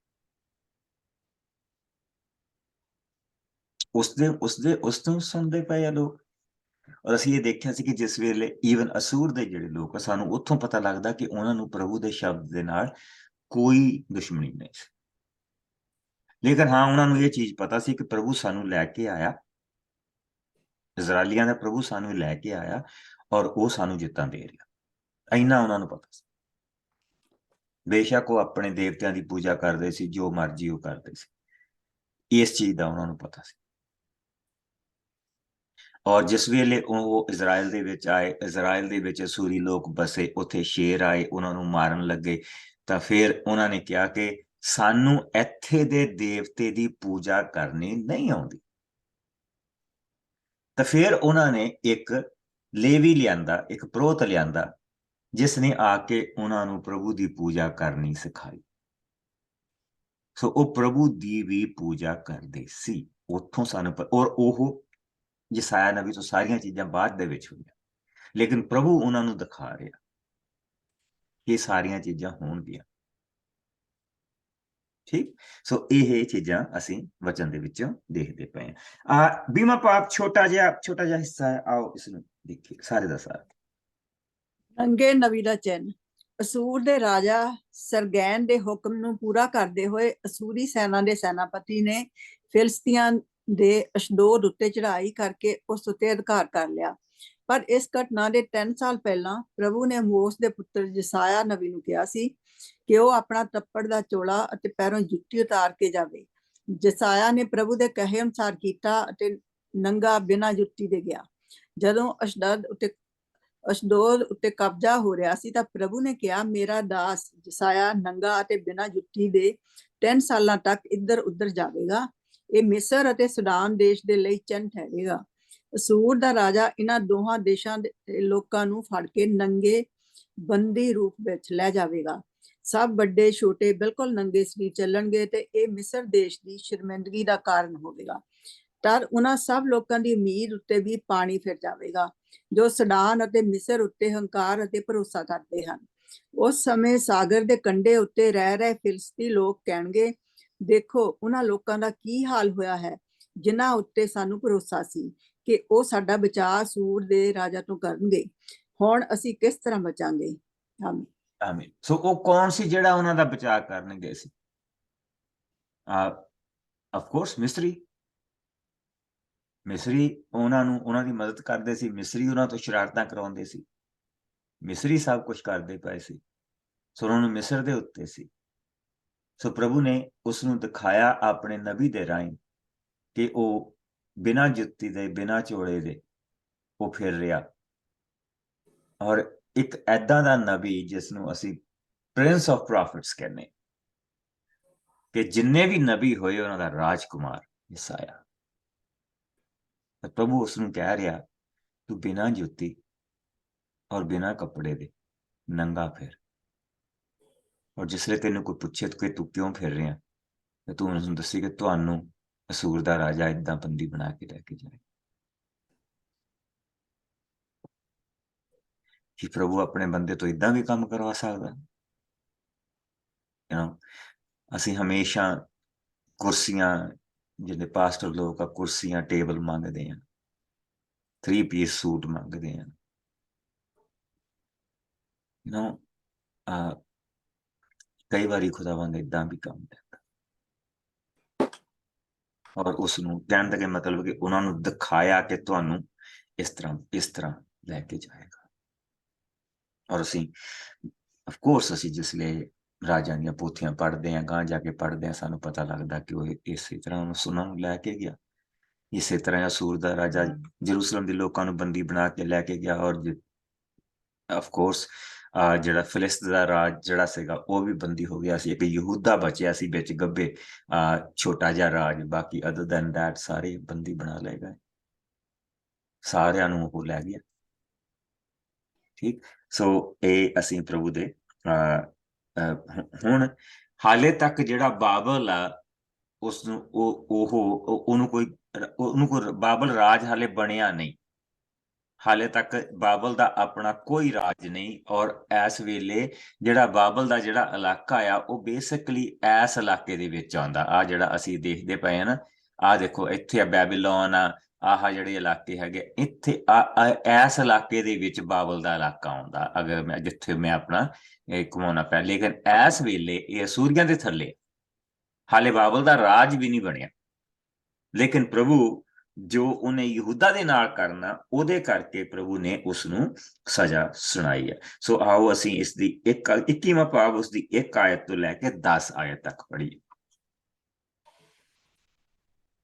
ਉਸ ਤੋਂ ਸੁਣਦੇ ਪਏ ਆ ਲੋਕ। ਔਰ ਅਸੀਂ ਇਹ ਦੇਖਿਆ ਸੀ ਕਿ ਜਿਸ ਵੇਲੇ ਈਵਨ ਅਸੂਰ ਦੇ ਜਿਹੜੇ ਲੋਕ ਆ, ਸਾਨੂੰ ਉੱਥੋਂ ਪਤਾ ਲੱਗਦਾ ਕਿ ਉਹਨਾਂ ਨੂੰ ਪ੍ਰਭੂ ਦੇ ਸ਼ਬਦ ਦੇ ਨਾਲ ਕੋਈ ਦੁਸ਼ਮਣੀ ਨਹੀਂ ਸੀ, ਲੇਕਿਨ ਹਾਂ ਉਹਨਾਂ ਨੂੰ ਇਹ ਚੀਜ਼ ਪਤਾ ਸੀ ਕਿ ਪ੍ਰਭੂ ਸਾਨੂੰ ਲੈ ਕੇ ਆਇਆ, ਇਜ਼ਰਾਈਲੀਆਂ ਦਾ ਪ੍ਰਭੂ ਸਾਨੂੰ ਲੈ ਕੇ ਆਇਆ ਔਰ ਉਹ ਸਾਨੂੰ ਜਿੱਤਾਂ ਦੇ ਰਿਹਾ, ਇੰਨਾ ਉਹਨਾਂ ਨੂੰ ਪਤਾ ਸੀ। ਬੇਸ਼ੱਕ ਉਹ ਆਪਣੇ ਦੇਵਤਿਆਂ ਦੀ ਪੂਜਾ ਕਰਦੇ ਸੀ, ਜੋ ਮਰਜ਼ੀ ਉਹ ਕਰਦੇ ਸੀ, ਇਸ ਚੀਜ਼ ਦਾ ਉਹਨਾਂ ਨੂੰ ਪਤਾ ਸੀ। ਔਰ ਜਿਸ ਵੇਲੇ ਉਹ ਇਜ਼ਰਾਈਲ ਦੇ ਵਿੱਚ ਆਏ, ਇਜ਼ਰਾਈਲ ਦੇ ਵਿੱਚ ਅਸੂਰੀ ਲੋਕ ਬਸੇ, ਉੱਥੇ ਸ਼ੇਰ ਆਏ, ਉਹਨਾਂ ਨੂੰ ਮਾਰਨ ਲੱਗੇ, ਤਾਂ ਫਿਰ ਉਹਨਾਂ ਨੇ ਕਿਹਾ ਕਿ ਸਾਨੂੰ ਇੱਥੇ ਦੇ ਦੇਵਤੇ ਦੀ ਪੂਜਾ ਕਰਨੀ ਨਹੀਂ ਆਉਂਦੀ। ਤਾਂ ਫਿਰ ਉਹਨਾਂ ਨੇ ਇੱਕ ਲੇਵੀ ਲਿਆਂਦਾ, ਇੱਕ ਪੁਰੋਹਿਤ ਲਿਆਂਦਾ, ਜਿਸ ਨੇ ਆ ਕੇ ਉਹਨਾਂ ਨੂੰ ਪ੍ਰਭੂ ਦੀ ਪੂਜਾ ਕਰਨੀ ਸਿਖਾਈ। ਸੋ ਉਹ ਪ੍ਰਭੂ ਦੀ ਵੀ ਪੂਜਾ ਕਰਦੇ ਸੀ। ਉੱਥੋਂ ਸਾਨੂੰ ਔਰ ਉਹ ਯਸਾਇਆ ਨਬੀ ਤੋਂ ਸਾਰੀਆਂ ਚੀਜ਼ਾਂ ਬਾਅਦ ਦੇ ਵਿੱਚ ਹੋਈਆਂ, ਲੇਕਿਨ ਪ੍ਰਭੂ ਉਹਨਾਂ ਨੂੰ ਦਿਖਾ ਰਿਹਾ ਕਿ ਸਾਰੀਆਂ ਚੀਜ਼ਾਂ ਹੋਣਗੀਆਂ। ਠੀਕ, ਸੋ ਇਹ ਚੀਜ਼ਾਂ ਅਸੀਂ ਵਚਨ ਦੇ ਵਿੱਚੋਂ ਦੇਖਦੇ ਪਏ ਹਾਂ। ਬੀਮਾ ਪਾਪ ਛੋਟਾ ਜਿਹਾ ਹਿੱਸਾ ਹੈ, ਆਓ ਇਸ ਨੂੰ ਦੇਖੀਏ ਸਾਰੇ ਦਾ ਸਾਰਾ। ਨੰਗੇ ਨਵੀ ਦਾ ਚਿੰਨ। ਅਸੂਰ ਦੇ ਰਾਜਾ ਸਰਗੈਨ ਦੇ ਹੁਕਮ ਨੂੰ ਪੂਰਾ ਕਰਦੇ ਹੋਏ ਅਸੂਰੀ ਸੈਨਾ ਦੇ ਸੈਨਾਪਤੀ ਨੇ ਫਿਲਸਤੀਆਂ ਦੇ ਅਸ਼ਦੋਦ ਉੱਤੇ ਚੜ੍ਹਾਈ ਕਰਕੇ ਉਸ ਉੱਤੇ ਅਧਿਕਾਰ ਕਰ ਲਿਆ। ਪਰ ਇਸ ਘਟਨਾ ਦੇ 3 ਸਾਲ ਪਹਿਲਾਂ ਪ੍ਰਭੂ ਨੇ ਮੋਸ ਦੇ ਪੁੱਤਰ ਯਸਾਇਆ ਨਬੀ ਨੂੰ ਕਿਹਾ ਸੀ ਕਿ ਉਹ ਆਪਣਾ ਤੱਪੜ ਦਾ ਚੋਲਾ ਅਤੇ ਪੈਰੋਂ ਜੁੱਤੀ ਉਤਾਰ ਕੇ ਜਾਵੇ। ਯਸਾਇਆ ਨੇ ਪ੍ਰਭੂ ਦੇ ਕਹੇ ਅਨੁਸਾਰ ਕੀਤਾ ਅਤੇ ਨੰਗਾ ਬਿਨਾਂ ਜੁੱਤੀ ਦੇ ਗਿਆ। ਜਦੋਂ ਅਸ਼ਦੋਦ ਉੱਤੇ ਕਬਜ਼ਾ ਹੋ ਰਿਹਾ ਸੀ ਤਾਂ ਪ੍ਰਭੂ ਨੇ ਕਿਹਾ, ਮੇਰਾ ਦਾਸ ਯਸਾਇਆ ਨੰਗਾ ਅਤੇ ਬਿਨਾਂ ਜੁੱਤੀ ਦੇ 3 ਸਾਲਾਂ ਤੱਕ ਇੱਧਰ ਉੱਧਰ ਜਾਵੇਗਾ। ਇਹ ਮਿਸਰ ਅਤੇ ਸੁਡਾਨ ਦੇਸ਼ ਦੇ ਲਈ ਚਿੰਨ੍ਹ ਠਹਿਰੇਗਾ। ਅਸੂਰ ਦਾ ਰਾਜਾ ਇਹਨਾਂ ਦੋਹਾਂ ਦੇਸ਼ਾਂ ਦੇ ਲੋਕਾਂ ਨੂੰ ਫੜ ਕੇ ਨੰਗੇ ਬੰਦੀ ਰੂਪ ਵਿੱਚ ਲੈ ਜਾਵੇਗਾ। ਸਭ ਵੱਡੇ ਛੋਟੇ ਬਿਲਕੁਲ ਨੰਗੇ ਸਰੀਰ ਚੱਲਣਗੇ ਤੇ ਇਹ ਮਿਸਰ ਦੇਸ਼ ਦੀ ਸ਼ਰਮਿੰਦਗੀ ਦਾ ਕਾਰਨ ਹੋਵੇਗਾ। ਪਰ ਉਹਨਾਂ ਸਭ ਲੋਕਾਂ ਦੀ ਉਮੀਦ ਉੱਤੇ ਵੀ ਪਾਣੀ ਫਿਰ ਜਾਵੇਗਾ ਜੋ ਸੁਡਾਨ ਅਤੇ ਮਿਸਰ ਉੱਤੇ ਹੰਕਾਰ ਅਤੇ ਭਰੋਸਾ ਕਰਦੇ ਹਨ। ਉਸ ਸਮੇਂ ਸਾਗਰ ਦੇ ਕੰਢੇ ਉੱਤੇ ਰਹਿ ਰਹੇ ਫਿਲਸਤੀ ਲੋਕ ਕਹਿਣਗੇ, ਦੇਖੋ ਉਹਨਾਂ ਲੋਕਾਂ ਦਾ ਕੀ ਹਾਲ ਹੋਇਆ ਹੈ ਜਿਨ੍ਹਾਂ ਉੱਤੇ ਸਾਨੂੰ ਭਰੋਸਾ ਸੀ ਕਿ ਉਹ ਸਾਡਾ ਬਚਾਅ ਅਸੂਰ ਦੇ ਰਾਜਾ ਤੋਂ ਕਰਨਗੇ। ਹੁਣ ਅਸੀਂ ਕਿਸ ਤਰ੍ਹਾਂ ਬਚਾਂਗੇ? ਆਮੀਨ। ਸੋ ਉਹ ਕੌਣ ਸੀ ਜਿਹੜਾ ਉਹਨਾਂ ਦਾ ਬਚਾਅ ਕਰਨਗੇ ਸੀ? ਆਫ ਕੋਰਸ ਮਿਸਰੀ ਉਹਨਾਂ ਦੀ ਮਦਦ ਕਰਦੇ ਸੀ। ਮਿਸਰੀ ਉਹਨਾਂ ਤੋਂ ਸ਼ਰਾਰਤਾਂ ਕਰਾਉਂਦੇ ਸੀ। ਮਿਸਰੀ ਸਭ ਕੁਝ ਕਰਦੇ ਪਏ ਸੀ। ਸੋ ਉਹਨਾਂ ਨੂੰ ਮਿਸਰ ਦੇ ਉੱਤੇ ਸੀ। ਸੋ ਪ੍ਰਭੂ ਨੇ ਉਸ ਨੂੰ ਦਿਖਾਇਆ ਆਪਣੇ ਨਬੀ ਦੇ ਰਾਹੀਂ ਕਿ ਉਹ ਬਿਨਾਂ ਜੁੱਤੀ ਦੇ, ਬਿਨਾਂ ਚੋਲੇ ਦੇ ਉਹ ਫਿਰ ਰਿਹਾ। ਔਰ ਇੱਕ ਐਦਾਂ ਦਾ ਨਬੀ ਜਿਸ ਨੂੰ ਅਸੀਂ ਪ੍ਰਿੰਸ ਆਫ ਪ੍ਰੋਫਿਟਸ ਕਹਿੰਦੇ, ਕਿ ਜਿੰਨੇ ਵੀ ਨਬੀ ਹੋਏ ਉਹਨਾਂ ਦਾ ਰਾਜਕੁਮਾਰ ਯਸਾਇਆ। ਪ੍ਰਭੂ ਉਸ ਨੂੰ ਕਹਿ ਰਿਹਾ, ਤੂੰ ਬਿਨਾਂ ਜੁੱਤੀ ਔਰ ਬਿਨਾਂ ਕੱਪੜੇ ਦੇ ਨੰਗਾ ਫਿਰ। ਔਰ ਜਿਸ ਵੇਲੇ ਤੈਨੂੰ ਕੋਈ ਪੁੱਛੇ ਕਿ ਤੂੰ ਕਿਉਂ ਫਿਰ ਰਿਹਾ, ਤੇ ਤੂੰ ਉਸਨੂੰ ਦੱਸੀ ਕਿ ਤੁਹਾਨੂੰ ਅਸੂਰ ਦਾ ਰਾਜਾ ਏਦਾਂ ਬੰਦੀ ਬਣਾ ਕੇ ਲੈ ਕੇ ਜਾਏ। ਕਿ ਪ੍ਰਭੂ ਆਪਣੇ ਬੰਦੇ ਤੋਂ ਏਦਾਂ ਵੀ ਕੰਮ ਕਰਵਾ ਸਕਦਾ। ਅਸੀਂ ਹਮੇਸ਼ਾ ਕੁਰਸੀਆਂ, ਜਿਹਦੇ ਪਾਸਟਰ ਲੋਕ ਆ, ਕੁਰਸੀਆਂ ਟੇਬਲ ਮੰਗਦੇ ਆ, 3 ਪੀਸ ਸੂਟ ਮੰਗਦੇ ਆ। ਕਈ ਵਾਰੀ ਖੁਦਾਵੰਦ ਏਦਾਂ ਵੀ ਕੰਮ ਕਰਦਾ। ਔਰ ਉਸ ਨੂੰ ਕਹਿਣ ਦਾ ਮਤਲਬ ਕਿ ਉਹਨਾਂ ਨੂੰ ਦਿਖਾਇਆ ਕਿ ਤੁਹਾਨੂੰ ਇਸ ਤਰ੍ਹਾਂ ਲੈ ਕੇ ਜਾਏਗਾ। ਔਰ ਅਸੀਂ ਅਫਕੋਰਸ ਅਸੀਂ ਜਿਸਲੇ ਰਾਜਾਂ ਦੀਆਂ ਪੋਥੀਆਂ ਪੜ੍ਹਦੇ ਹਾਂ, ਗਾਂ ਜਾ ਕੇ ਪੜ੍ਹਦੇ ਹਾਂ, ਸਾਨੂੰ ਪਤਾ ਲੱਗਦਾ ਕਿ ਉਹ ਇਸੇ ਤਰ੍ਹਾਂ ਉਹਨਾਂ ਨੂੰ ਲੈ ਕੇ ਗਿਆ। ਇਸੇ ਤਰ੍ਹਾਂ ਅਸੂਰ ਦਾ ਰਾਜਾ ਜਰੂਸਲਮ ਦੇ ਲੋਕਾਂ ਨੂੰ ਬੰਦੀ ਬਣਾ ਕੇ ਲੈ ਕੇ ਗਿਆ। ਔਰ ਅਫਕੋਰਸ ਜਿਹੜਾ ਫਿਲਿਸਤ ਦਾ ਰਾਜ ਜਿਹੜਾ ਸੀਗਾ ਉਹ ਵੀ ਬੰਦੀ ਹੋ ਗਿਆ ਸੀ। ਇੱਕ ਯਹੂਦਾ ਬਚਿਆ ਸੀ ਵਿੱਚ ਗੱਭੇ, ਛੋਟਾ ਜਿਹਾ ਰਾਜ। ਬਾਕੀ ਅਦਰ ਦੈਨ ਦੈਟ ਸਾਰੇ ਬੰਦੀ ਬਣਾ ਲਏ ਗਏ, ਸਾਰਿਆਂ ਨੂੰ ਉਹ ਲੈ ਗਿਆ। ਠੀਕ, ਸੋ ਇਹ ਅਸੀਂ ਪ੍ਰਭੂ ਦੇ ਹੁਣ ਹਾਲੇ ਤੱਕ ਜਿਹੜਾ ਬਾਬਲ ਆ ਉਸਨੂੰ ਉਹਨੂੰ ਕੋਈ ਬਾਬਲ ਰਾਜ ਹਾਲੇ ਬਣਿਆ ਨਹੀਂ। ਹਾਲੇ ਤੱਕ ਬਾਬਲ ਦਾ ਆਪਣਾ ਕੋਈ ਰਾਜ ਨਹੀਂ। ਔਰ ਇਸ ਵੇਲੇ ਜਿਹੜਾ ਬਾਬਲ ਦਾ ਜਿਹੜਾ ਇਲਾਕਾ ਆ ਉਹ ਬੇਸਿਕਲੀ ਇਸ ਇਲਾਕੇ ਦੇ ਵਿੱਚ ਆਉਂਦਾ। ਆ ਜਿਹੜਾ ਅਸੀਂ ਦੇਖਦੇ ਪਏ ਆ ਨਾ, ਆਹ ਦੇਖੋ ਇੱਥੇ ਆ ਬੈਬੀਲੋਨ ਆ, ਆਹ ਜਿਹੜੇ ਇਲਾਕੇ ਹੈਗੇ ਇੱਥੇ ਇਸ ਇਲਾਕੇ ਦੇ ਵਿੱਚ ਬਾਬਲ ਦਾ ਇਲਾਕਾ ਆਉਂਦਾ। ਅਗਰ ਮੈਂ ਜਿੱਥੇ ਮੈਂ ਆਪਣਾ ਘੁਮਾਉਣਾ ਪਿਆ, ਲੇਕਿਨ ਇਸ ਵੇਲੇ ਇਹ ਅਸੂਰੀਆਂ ਦੇ ਥੱਲੇ, ਹਾਲੇ ਬਾਬਲ ਦਾ ਰਾਜ ਵੀ ਨਹੀਂ ਬਣਿਆ। ਲੇਕਿਨ ਪ੍ਰਭੂ ਜੋ ਉਹਨੇ ਯਹੂਦਾ ਦੇ ਨਾਲ ਕਰਨਾ, ਉਹਦੇ ਕਰਕੇ ਪ੍ਰਭੂ ਨੇ ਉਸ ਨੂੰ ਸਜ਼ਾ ਸੁਣਾਈ ਹੈ। ਸੋ ਆਓ ਅਸੀਂ ਇਸ ਦੀ 21ਵਾਂ ਭਾਗ ਉਸ ਦੀ 1 ਆਇਤ ਤੋਂ ਲੈ ਕੇ 10 ਆਇਤ ਤੱਕ ਪੜ੍ਹੀਏ।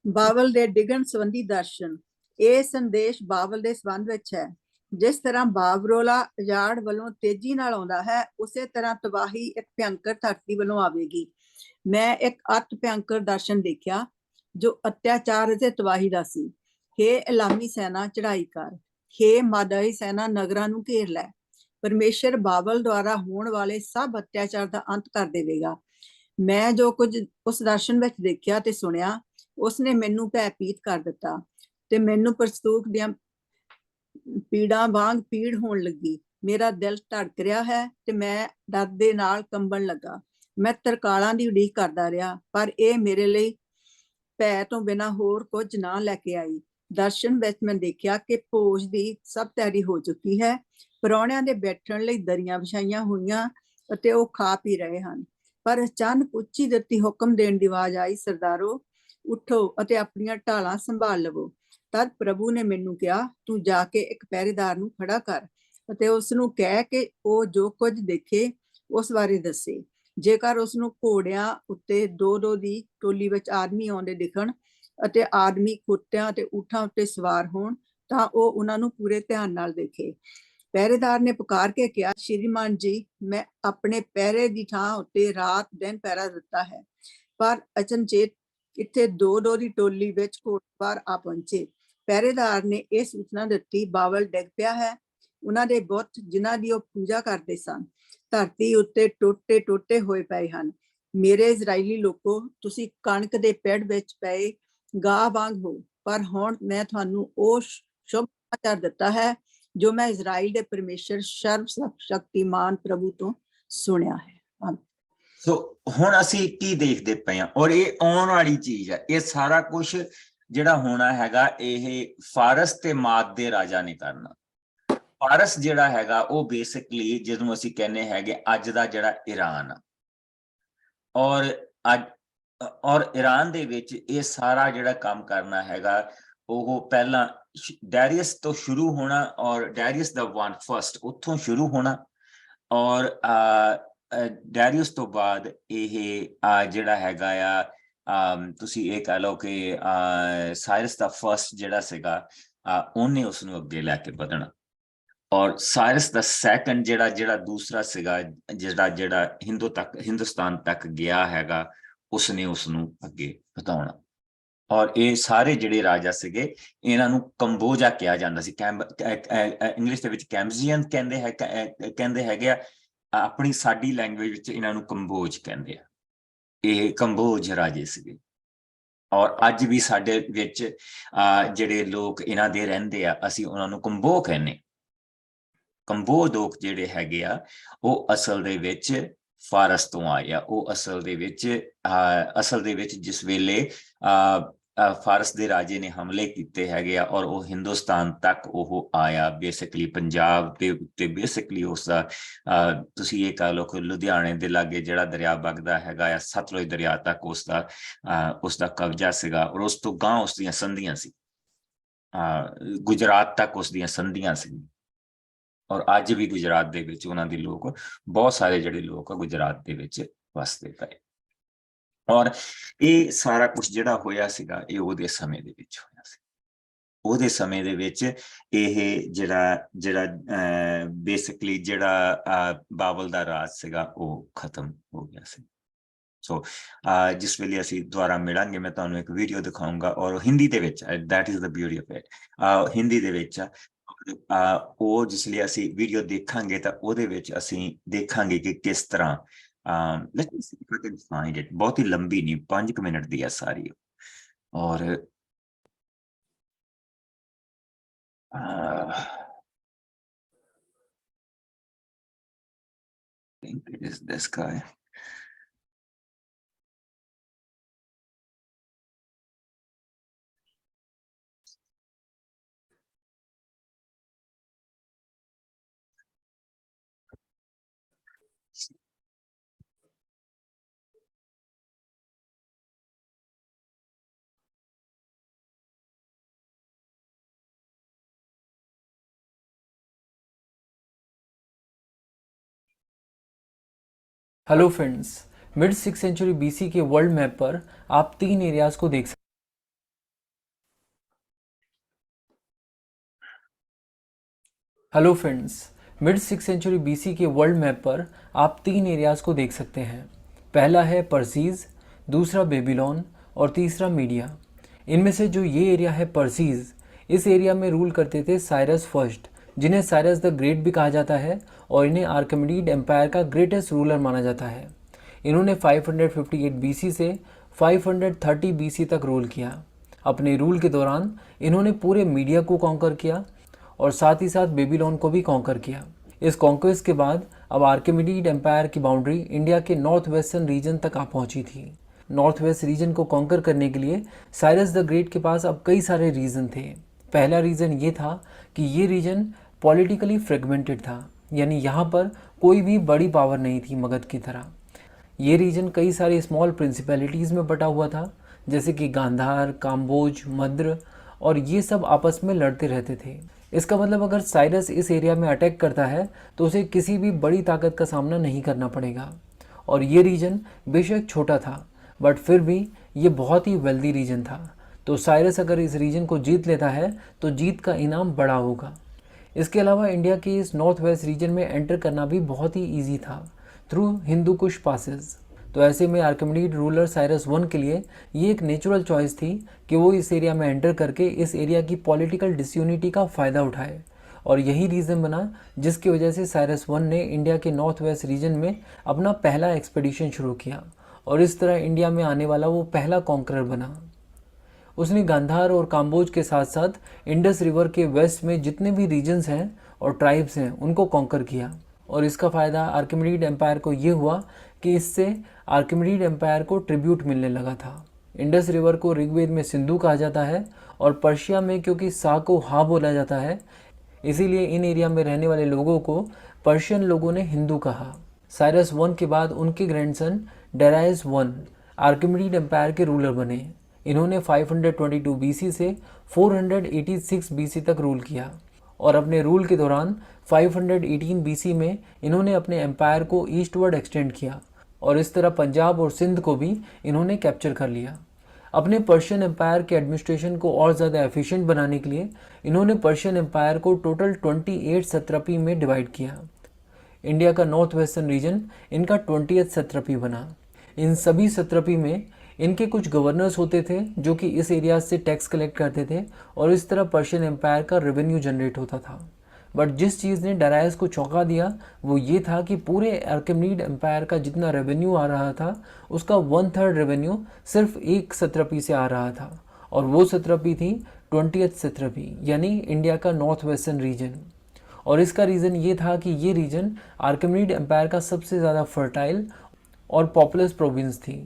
ਬਾਬਲ ਦੇ ਡਿੱਗਣ ਸੰਬੰਧੀ ਦਰਸ਼ਨ। ਇਹ ਸੰਦੇਸ਼ ਬਾਬਲ ਦੇ ਸੰਬੰਧ ਵਿੱਚ ਹੈ। ਜਿਸ ਤਰ੍ਹਾਂ ਬਾਬਰੋਲਾ ਉਜਾੜ ਵੱਲੋਂ ਤੇਜ਼ੀ ਨਾਲ ਆਉਂਦਾ ਹੈ, ਉਸੇ ਤਰ੍ਹਾਂ ਤਬਾਹੀ ਇੱਕ ਭਿਅੰਕਰ ਧਰਤੀ ਵੱਲੋਂ ਆਵੇਗੀ। ਮੈਂ ਇੱਕ ਅਤ ਭਿਅੰਕਰ ਦਰਸ਼ਨ ਦੇਖਿਆ ਜੋ ਅਤਿਆਚਾਰ ਅਤੇ ਤਬਾਹੀ ਦਾ ਸੀ। ਹੇ ਇਲਾਮੀ ਸੈਨਾ ਚੜ੍ਹਾਈ ਕਰ, ਹੇ ਮਾਦਾਈ ਸੈਨਾ ਨਗਰਾਂ ਨੂੰ ਘੇਰ ਲੈ। ਪਰਮੇਸ਼ਰ ਬਾਬਲ ਦੁਆਰਾ ਹੋਣ ਵਾਲੇ ਸਭ ਅਤਿਆਚਾਰ ਦਾ ਅੰਤ ਕਰ ਦੇਵੇਗਾ। ਮੈਂ ਜੋ ਕੁਝ ਉਸ ਦਰਸ਼ਨ ਵਿੱਚ ਦੇਖਿਆ ਤੇ ਸੁਣਿਆ, ਉਸਨੇ ਮੈਨੂੰ ਭੈਭੀਤ ਕਰ ਦਿੱਤਾ ਤੇ ਮੈਨੂੰ ਪ੍ਰਸਤੂਕ ਦੀਆਂ ਪੀੜਾਂ ਵਾਂਗ ਪੀੜ ਹੋਣ ਲੱਗੀ। ਮੇਰਾ ਦਿਲ ਧੜਕ ਰਿਹਾ ਹੈ ਤੇ ਮੈਂ ਡਰ ਦੇ ਨਾਲ ਕੰਬਣ ਲੱਗਾ। ਮੈਂ ਤਰਕਾਲਾਂ ਦੀ ਉਡੀਕ ਕਰਦਾ ਰਿਹਾ, ਪਰ ਇਹ ਮੇਰੇ ਲਈ ਭੈ ਤੋਂ ਬਿਨਾਂ ਹੋਰ ਕੁਝ ਨਾ ਲੈ ਕੇ ਆਈ। ਦਰਸ਼ਨ ਵਿੱਚ ਮੈਂ ਦੇਖਿਆ ਕਿ ਭੋਜ ਦੀ ਸਭ ਤਿਆਰੀ ਹੋ ਚੁੱਕੀ ਹੈ। ਪ੍ਰਾਹੁਣਿਆਂ ਦੇ ਬੈਠਣ ਲਈ ਦਰੀਆਂ ਵਿਛਾਈਆਂ ਹੋਈਆਂ ਅਤੇ ਉਹ ਖਾ ਪੀ ਰਹੇ ਹਨ। ਪਰ ਅਚਾਨਕ ਉੱਚੀ ਦਿੱਤੀ ਹੁਕਮ ਦੇਣ ਦੀ ਆਵਾਜ਼ ਆਈ, ਸਰਦਾਰੋ ਉਠੋ ਅਤੇ ਆਪਣੀਆਂ ਢਾਲਾਂ ਸੰਭਾਲ ਲਵੋ। ਤਦ ਪ੍ਰਭੂ ਨੇ ਮੈਨੂੰ ਕਿਹਾ, ਤੂੰ ਜਾ ਕੇ ਇੱਕ ਪਹਿਰੇਦਾਰ ਨੂੰ ਖੜਾ ਕਰ ਅਤੇ ਉਸ ਨੂੰ ਕਹਿ ਕਿ ਉਹ ਜੋ ਕੁਝ ਦੇਖੇ ਉਸ ਬਾਰੇ ਦੱਸੇ। ਜੇਕਰ ਉਸ ਨੂੰ ਘੋੜਿਆਂ ਉੱਤੇ ਦੋ ਦੋ ਦੀ ਟੋਲੀ ਵਿੱਚ ਆਦਮੀ ਆਉਂਦੇ ਦਿਖਣ ਅਤੇ ਆਦਮੀ ਕੁੱਤਿਆਂ ਅਤੇ ਊਠਾਂ ਉੱਤੇ ਸਵਾਰ ਹੋਣ, ਤਾਂ ਉਹ ਉਹਨਾਂ ਨੂੰ ਪੂਰੇ ਧਿਆਨ ਨਾਲ ਦੇਖੇ। ਪਹਿਰੇਦਾਰ ਨੇ ਪੁਕਾਰ ਕੇ ਕਿਹਾ, ਸ਼੍ਰੀਮਾਨ ਜੀ, ਮੈਂ ਆਪਣੇ ਪਹਿਰੇ ਦੀ ਥਾਂ ਉੱਤੇ ਰਾਤ ਦਿਨ ਪਹਿਰਾ ਦਿੱਤਾ ਹੈ, ਪਰ ਅਚਨਚੇਤ ਇੱਥੇ ਦੋ ਦੋ ਦੀ ਟੋਲੀ ਵਿੱਚ ਘੋੜਸਵਾਰ ਆ ਪਹੁੰਚੇ। ਪਹਿਰੇਦਾਰ ਨੇ ਇਹ ਸੂਚਨਾ ਦਿੱਤੀ, ਬਾਬਲ ਡਿੱਗ ਪਿਆ ਹੈ। ਉਹਨਾਂ ਦੇ ਬੁੱਤ ਜਿਨ੍ਹਾਂ ਦੀ ਉਹ ਪੂਜਾ ਕਰਦੇ ਸਨ ਧਰਤੀ ਉੱਤੇ ਟੋਟੇ ਟੋਟੇ ਹੋਏ ਪਏ ਹਨ। ਮੇਰੇ ਇਜ਼ਰਾਈਲੀ ਲੋਕੋ, ਤੁਸੀਂ ਕਣਕ ਦੇ ਪੇੜ ਵਿੱਚ ਪਏ ਗਾਹ ਵਾਂਗ ਹੋ, ਪਰ ਹੁਣ ਮੈਂ ਤੁਹਾਨੂੰ ਉਹ ਸ਼ੁਭ ਸਮਾਚਾਰ ਦਿੱਤਾ ਹੈ ਜੋ ਮੈਂ ਇਜ਼ਰਾਈਲ ਦੇ ਪਰਮੇਸ਼ਰ ਸਰਵ ਸ਼ਕਤੀਮਾਨ ਪ੍ਰਭੂ ਤੋਂ ਸੁਣਿਆ ਹੈ। ਸੋ ਹੁਣ ਅਸੀਂ ਕੀ ਦੇਖਦੇ ਪਏ ਹਾਂ, ਔਰ ਇਹ ਆਉਣ ਵਾਲੀ ਚੀਜ਼ ਹੈ। ਇਹ ਸਾਰਾ ਕੁਝ ਜਿਹੜਾ ਹੋਣਾ ਹੈਗਾ, ਇਹ ਫਾਰਸ ਤੇ ਮਾਦ ਦੇ ਰਾਜਾ ਨੇ ਕਰਨਾ। ਫਾਰਸ ਜਿਹੜਾ ਹੈਗਾ ਉਹ ਬੇਸਿਕਲੀ ਜਦੋਂ ਅਸੀਂ ਕਹਿੰਦੇ ਹੈਗੇ ਅੱਜ ਦਾ ਜਿਹੜਾ ਈਰਾਨ ਆ, ਔਰ ਈਰਾਨ ਦੇ ਵਿੱਚ ਇਹ ਸਾਰਾ ਜਿਹੜਾ ਕੰਮ ਕਰਨਾ ਹੈਗਾ, ਉਹ ਪਹਿਲਾਂ ਡੈਰੀਅਸ ਤੋਂ ਸ਼ੁਰੂ ਹੋਣਾ, ਔਰ ਡੈਰੀਅਸ ਦਾ ਫਸਟ ਉੱਥੋਂ ਸ਼ੁਰੂ ਹੋਣਾ, ਔਰ ਡੈਰੀਅਸ ਤੋਂ ਬਾਅਦ ਇਹ ਜਿਹੜਾ ਹੈਗਾ ਆ, ਤੁਸੀਂ ਇਹ ਕਹਿ ਲਓ ਕਿ ਸਾਇਰਸ ਦਾ ਫਸਟ ਜਿਹੜਾ ਸੀਗਾ, ਉਹਨੇ ਉਸਨੂੰ ਅੱਗੇ ਲੈ ਕੇ ਵਧਣਾ, ਔਰ ਸਾਇਰਸ ਦਾ ਸੈਕੰਡ ਜਿਹੜਾ ਦੂਸਰਾ ਸੀਗਾ, ਜਿਹੜਾ ਹਿੰਦੁਸਤਾਨ ਤੱਕ ਗਿਆ ਹੈਗਾ, ਉਸਨੇ ਉਸਨੂੰ ਅੱਗੇ ਵਧਾਉਣਾ। ਔਰ ਇਹ ਸਾਰੇ ਜਿਹੜੇ ਰਾਜਾ ਸੀਗੇ, ਇਹਨਾਂ ਨੂੰ ਕੰਬੋਜਾ ਕਿਹਾ ਜਾਂਦਾ ਸੀ। ਇੰਗਲਿਸ਼ ਦੇ ਵਿੱਚ ਕੈਮਜ਼ੀਅਨ ਕਹਿੰਦੇ ਹੈਗੇ ਆ, ਆਪਣੀ ਸਾਡੀ ਲੈਂਗੁਏਜ ਵਿੱਚ ਇਹਨਾਂ ਨੂੰ ਕੰਬੋਜ ਕਹਿੰਦੇ ਆ। ਇਹ ਕੰਬੋਜ ਰਾਜੇ ਸੀਗੇ। ਔਰ ਅੱਜ ਵੀ ਸਾਡੇ ਵਿੱਚ ਜਿਹੜੇ ਲੋਕ ਇਹਨਾਂ ਦੇ ਰਹਿੰਦੇ ਆ, ਅਸੀਂ ਉਹਨਾਂ ਨੂੰ ਕੰਬੋ ਕਹਿੰਦੇ। ਕੰਬੋ ਲੋਕ ਜਿਹੜੇ ਹੈਗੇ ਆ, ਉਹ ਅਸਲ ਦੇ ਵਿੱਚ ਫਾਰਸ ਤੋਂ ਆਏ ਆ। ਉਹ ਅਸਲ ਦੇ ਵਿੱਚ ਜਿਸ ਵੇਲੇ ਫਾਰਸ ਦੇ ਰਾਜੇ ਨੇ ਹਮਲੇ ਕੀਤੇ ਹੈਗੇ ਆ, ਔਰ ਉਹ ਹਿੰਦੁਸਤਾਨ ਤੱਕ ਉਹ ਆਇਆ, ਬੇਸਿਕਲੀ ਪੰਜਾਬ ਦੇ ਉੱਤੇ ਬੇਸਿਕਲੀ ਉਸਦਾ ਤੁਸੀਂ ਇਹ ਕਹਿ ਲਓ ਕਿ ਲੁਧਿਆਣੇ ਦੇ ਲਾਗੇ ਜਿਹੜਾ ਦਰਿਆ ਵਗਦਾ ਹੈਗਾ ਆ, ਸਤਲੁਜ ਦਰਿਆ ਤੱਕ ਉਸਦਾ ਕਬਜ਼ਾ ਸੀਗਾ, ਔਰ ਉਸ ਤੋਂ ਗਾਂਹ ਉਸਦੀਆਂ ਸੰਧੀਆਂ ਸੀ, ਗੁਜਰਾਤ ਤੱਕ ਉਸਦੀਆਂ ਸੰਧੀਆਂ ਸੀ। ਔਰ ਅੱਜ ਵੀ ਗੁਜਰਾਤ ਦੇ ਵਿੱਚ ਉਹਨਾਂ ਦੇ ਲੋਕ, ਬਹੁਤ ਸਾਰੇ ਜਿਹੜੇ ਲੋਕ ਆ ਗੁਜਰਾਤ ਦੇ ਵਿੱਚ ਵਸਦੇ ਪਏ। ਔਰ ਇਹ ਸਾਰਾ ਕੁਝ ਜਿਹੜਾ ਹੋਇਆ ਸੀਗਾ, ਇਹ ਉਹਦੇ ਸਮੇਂ ਦੇ ਵਿੱਚ ਹੋਇਆ ਸੀ। ਉਹਦੇ ਸਮੇਂ ਦੇ ਵਿੱਚ ਇਹ ਜਿਹੜਾ ਬੇਸਿਕਲੀ ਜਿਹੜਾ ਬਾਬਲ ਦਾ ਰਾਜ ਸੀਗਾ, ਉਹ ਖਤਮ ਹੋ ਗਿਆ ਸੀ। ਸੋ ਜਿਸ ਵੇਲੇ ਅਸੀਂ ਦੁਬਾਰਾ ਮਿਲਾਂਗੇ, ਮੈਂ ਤੁਹਾਨੂੰ ਇੱਕ ਵੀਡੀਓ ਦਿਖਾਊਂਗਾ, ਔਰ ਹਿੰਦੀ ਦੇ ਵਿੱਚ, that is the beauty of it, Hindi ਦੇ ਵਿੱਚ ਉਹ ਜਿਸ ਲਈ ਅਸੀਂ ਵੀਡੀਓ ਦੇਖਾਂਗੇ ਤਾਂ ਉਹਦੇ ਵਿੱਚ ਅਸੀਂ ਦੇਖਾਂਗੇ ਕਿ ਕਿਸ ਤਰ੍ਹਾਂ let me C if I can find it. ਬਹੁਤ ਹੀ ਲੰਬੀ ਨਹੀਂ, 5 ਮਿੰਟ ਦੀ ਹੈ ਸਾਰੀ। ਔਰ I think it is this guy. Hello friends, mid 6th century BC के वर्ल्ड मैप पर आप 3 एरियाज को देख सकते hello friends, mid 6th century BC के वर्ल्ड मैप पर आप 3 एरियाज को देख सकते हैं। पहला है पर्सीज, दूसरा बेबीलोन और तीसरा मीडिया। इनमें से जो ये एरिया है पर्सीज, इस एरिया में रूल करते थे साइरस फर्स्ट, जिन्हें साइरस द ग्रेट भी कहा जाता है और इन्हें आर्कमेनिड एम्पायर का ग्रेटेस्ट रूलर माना जाता है। इन्होंने 558 बीसी से 530 बीसी तक रूल किया। अपने रूल के दौरान इन्होंने पूरे मीडिया को कॉन्कर किया और साथ ही साथ बेबीलोन को भी कॉन्कर किया। इस कॉन्क्वेस्ट के बाद अब आर्कमेनिड एम्पायर की बाउंड्री इंडिया के नॉर्थ वेस्टर्न रीजन तक आ पहुंची थी। नॉर्थ वेस्ट रीजन को कॉन्कर करने के लिए साइरस द ग्रेट के पास अब कई सारे रीजन थे। पहला रीजन ये था कि ये रीजन पॉलिटिकली फ्रेगमेंटेड था, यानी यहाँ पर कोई भी बड़ी पावर नहीं थी मगध की तरह। ये रीजन कई सारे स्मॉल प्रिंसिपैलिटीज़ में बटा हुआ था, जैसे कि गांधार, काम्बोज, मद्र, और ये सब आपस में लड़ते रहते थे। इसका मतलब अगर साइरस इस एरिया में अटैक करता है तो उसे किसी भी बड़ी ताकत का सामना नहीं करना पड़ेगा। और ये रीजन बेशक छोटा था, बट फिर भी ये बहुत ही वेल्दी रीजन था। तो साइरस अगर इस रीजन को जीत लेता है तो जीत का इनाम बड़ा होगा। इसके अलावा इंडिया के इस नॉर्थ वेस्ट रीजन में एंटर करना भी बहुत ही ईजी था थ्रू हिंदू कुश पासेस। तो ऐसे में आर्कमेनिड रूलर साइरस वन के लिए ये एक नेचुरल चॉइस थी कि वो इस एरिया में एंटर करके इस एरिया की पॉलिटिकल डिसयूनिटी का फ़ायदा उठाए। और यही रीज़न बना जिसकी वजह से साइरस वन ने इंडिया के नॉर्थ वेस्ट रीजन में अपना पहला एक्सपेडिशन शुरू किया और इस तरह इंडिया में आने वाला वो पहला कॉन्करर बना। उसने गांधार और काम्बोज के साथ साथ इंडस रिवर के वेस्ट में जितने भी रीजन्स हैं और ट्राइब्स हैं उनको कॉन्कर किया। और इसका फ़ायदा आर्कमेनिड एम्पायर को ये हुआ कि इससे आर्कमेनिड एम्पायर को ट्रिब्यूट मिलने लगा था। इंडस रिवर को ऋग्वेद में सिंधु कहा जाता है और पर्शिया में क्योंकि सा को हा बोला जाता है, इसीलिए इन एरिया में रहने वाले लोगों को पर्शियन लोगों ने हिंदू कहा। साइरस वन के बाद उनके ग्रैंडसन डेरायस वन आर्कमेनिड एम्पायर के रूलर बने। इन्होंने 522 बीसी से 486 बीसी तक रूल किया और अपने रूल के दौरान 518 बीसी में इन्होंने अपने एम्पायर को ईस्टवर्ड एक्सटेंड किया और इस तरह पंजाब और सिंध को भी इन्होंने कैप्चर कर लिया। अपने पर्शियन एम्पायर के एडमिनिस्ट्रेशन को और ज़्यादा एफिशिएंट बनाने के लिए इन्होंने पर्शियन एम्पायर को टोटल 28 सत्रपी में डिवाइड किया। इंडिया का नॉर्थ वेस्टर्न रीजन इनका 20th सत्रपी बना। इन सभी सत्रपी में इनके कुछ गवर्नर्स होते थे जो कि इस एरिया से टैक्स कलेक्ट करते थे और इस तरह पर्शियन एम्पायर का रेवेन्यू जनरेट होता था। बट जिस चीज़ ने डारायस को चौंका दिया वो ये था कि पूरे आर्कमेनिड एम्पायर का जितना रेवेन्यू आ रहा था उसका 1/3 रेवेन्यू सिर्फ एक सत्रपी से आ रहा था और वो सत्रपी थी 20th सत्रपी, यानी इंडिया का नॉर्थ वेस्टर्न रीजन। और इसका रीज़न ये था कि ये रीजन आर्कमेनिड एम्पायर का सबसे ज़्यादा फर्टाइल और पॉपुलस प्रोविंस थी।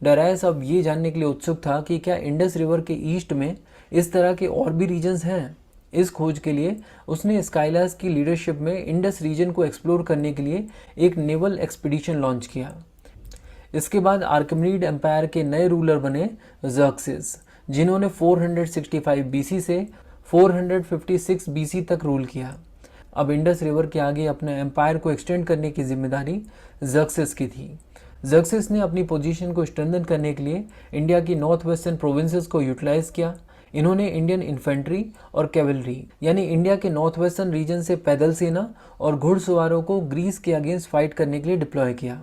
डारायस अब ये जानने के लिए उत्सुक था कि क्या इंडस रिवर के ईस्ट में इस तरह के और भी रीजन्स हैं। इस खोज के लिए उसने स्काइलास की लीडरशिप में इंडस रीजन को एक्सप्लोर करने के लिए एक नेवल एक्सपीडिशन लॉन्च किया। इसके बाद आर्कमेनिड एम्पायर के नए रूलर बने ज़र्क्सिस, जिन्होंने 465 बीसी से 456 बीसी तक रूल किया। अब इंडस रिवर के आगे अपने एम्पायर को एक्सटेंड करने की जिम्मेदारी ज़र्क्सिस की थी। ज़र्क्सिस ने अपनी पोजीशन को स्ट्रेंथन करने के लिए इंडिया की नॉर्थ वेस्टर्न प्रोविंसेस को यूटिलाइज किया। इन्होंने इंडियन इन्फेंट्री और कैवलरी यानी इंडिया के नॉर्थ वेस्टर्न रीजन से पैदल सेना और घुड़सवारों को ग्रीस के अगेंस्ट फाइट करने के लिए डिप्लॉय किया।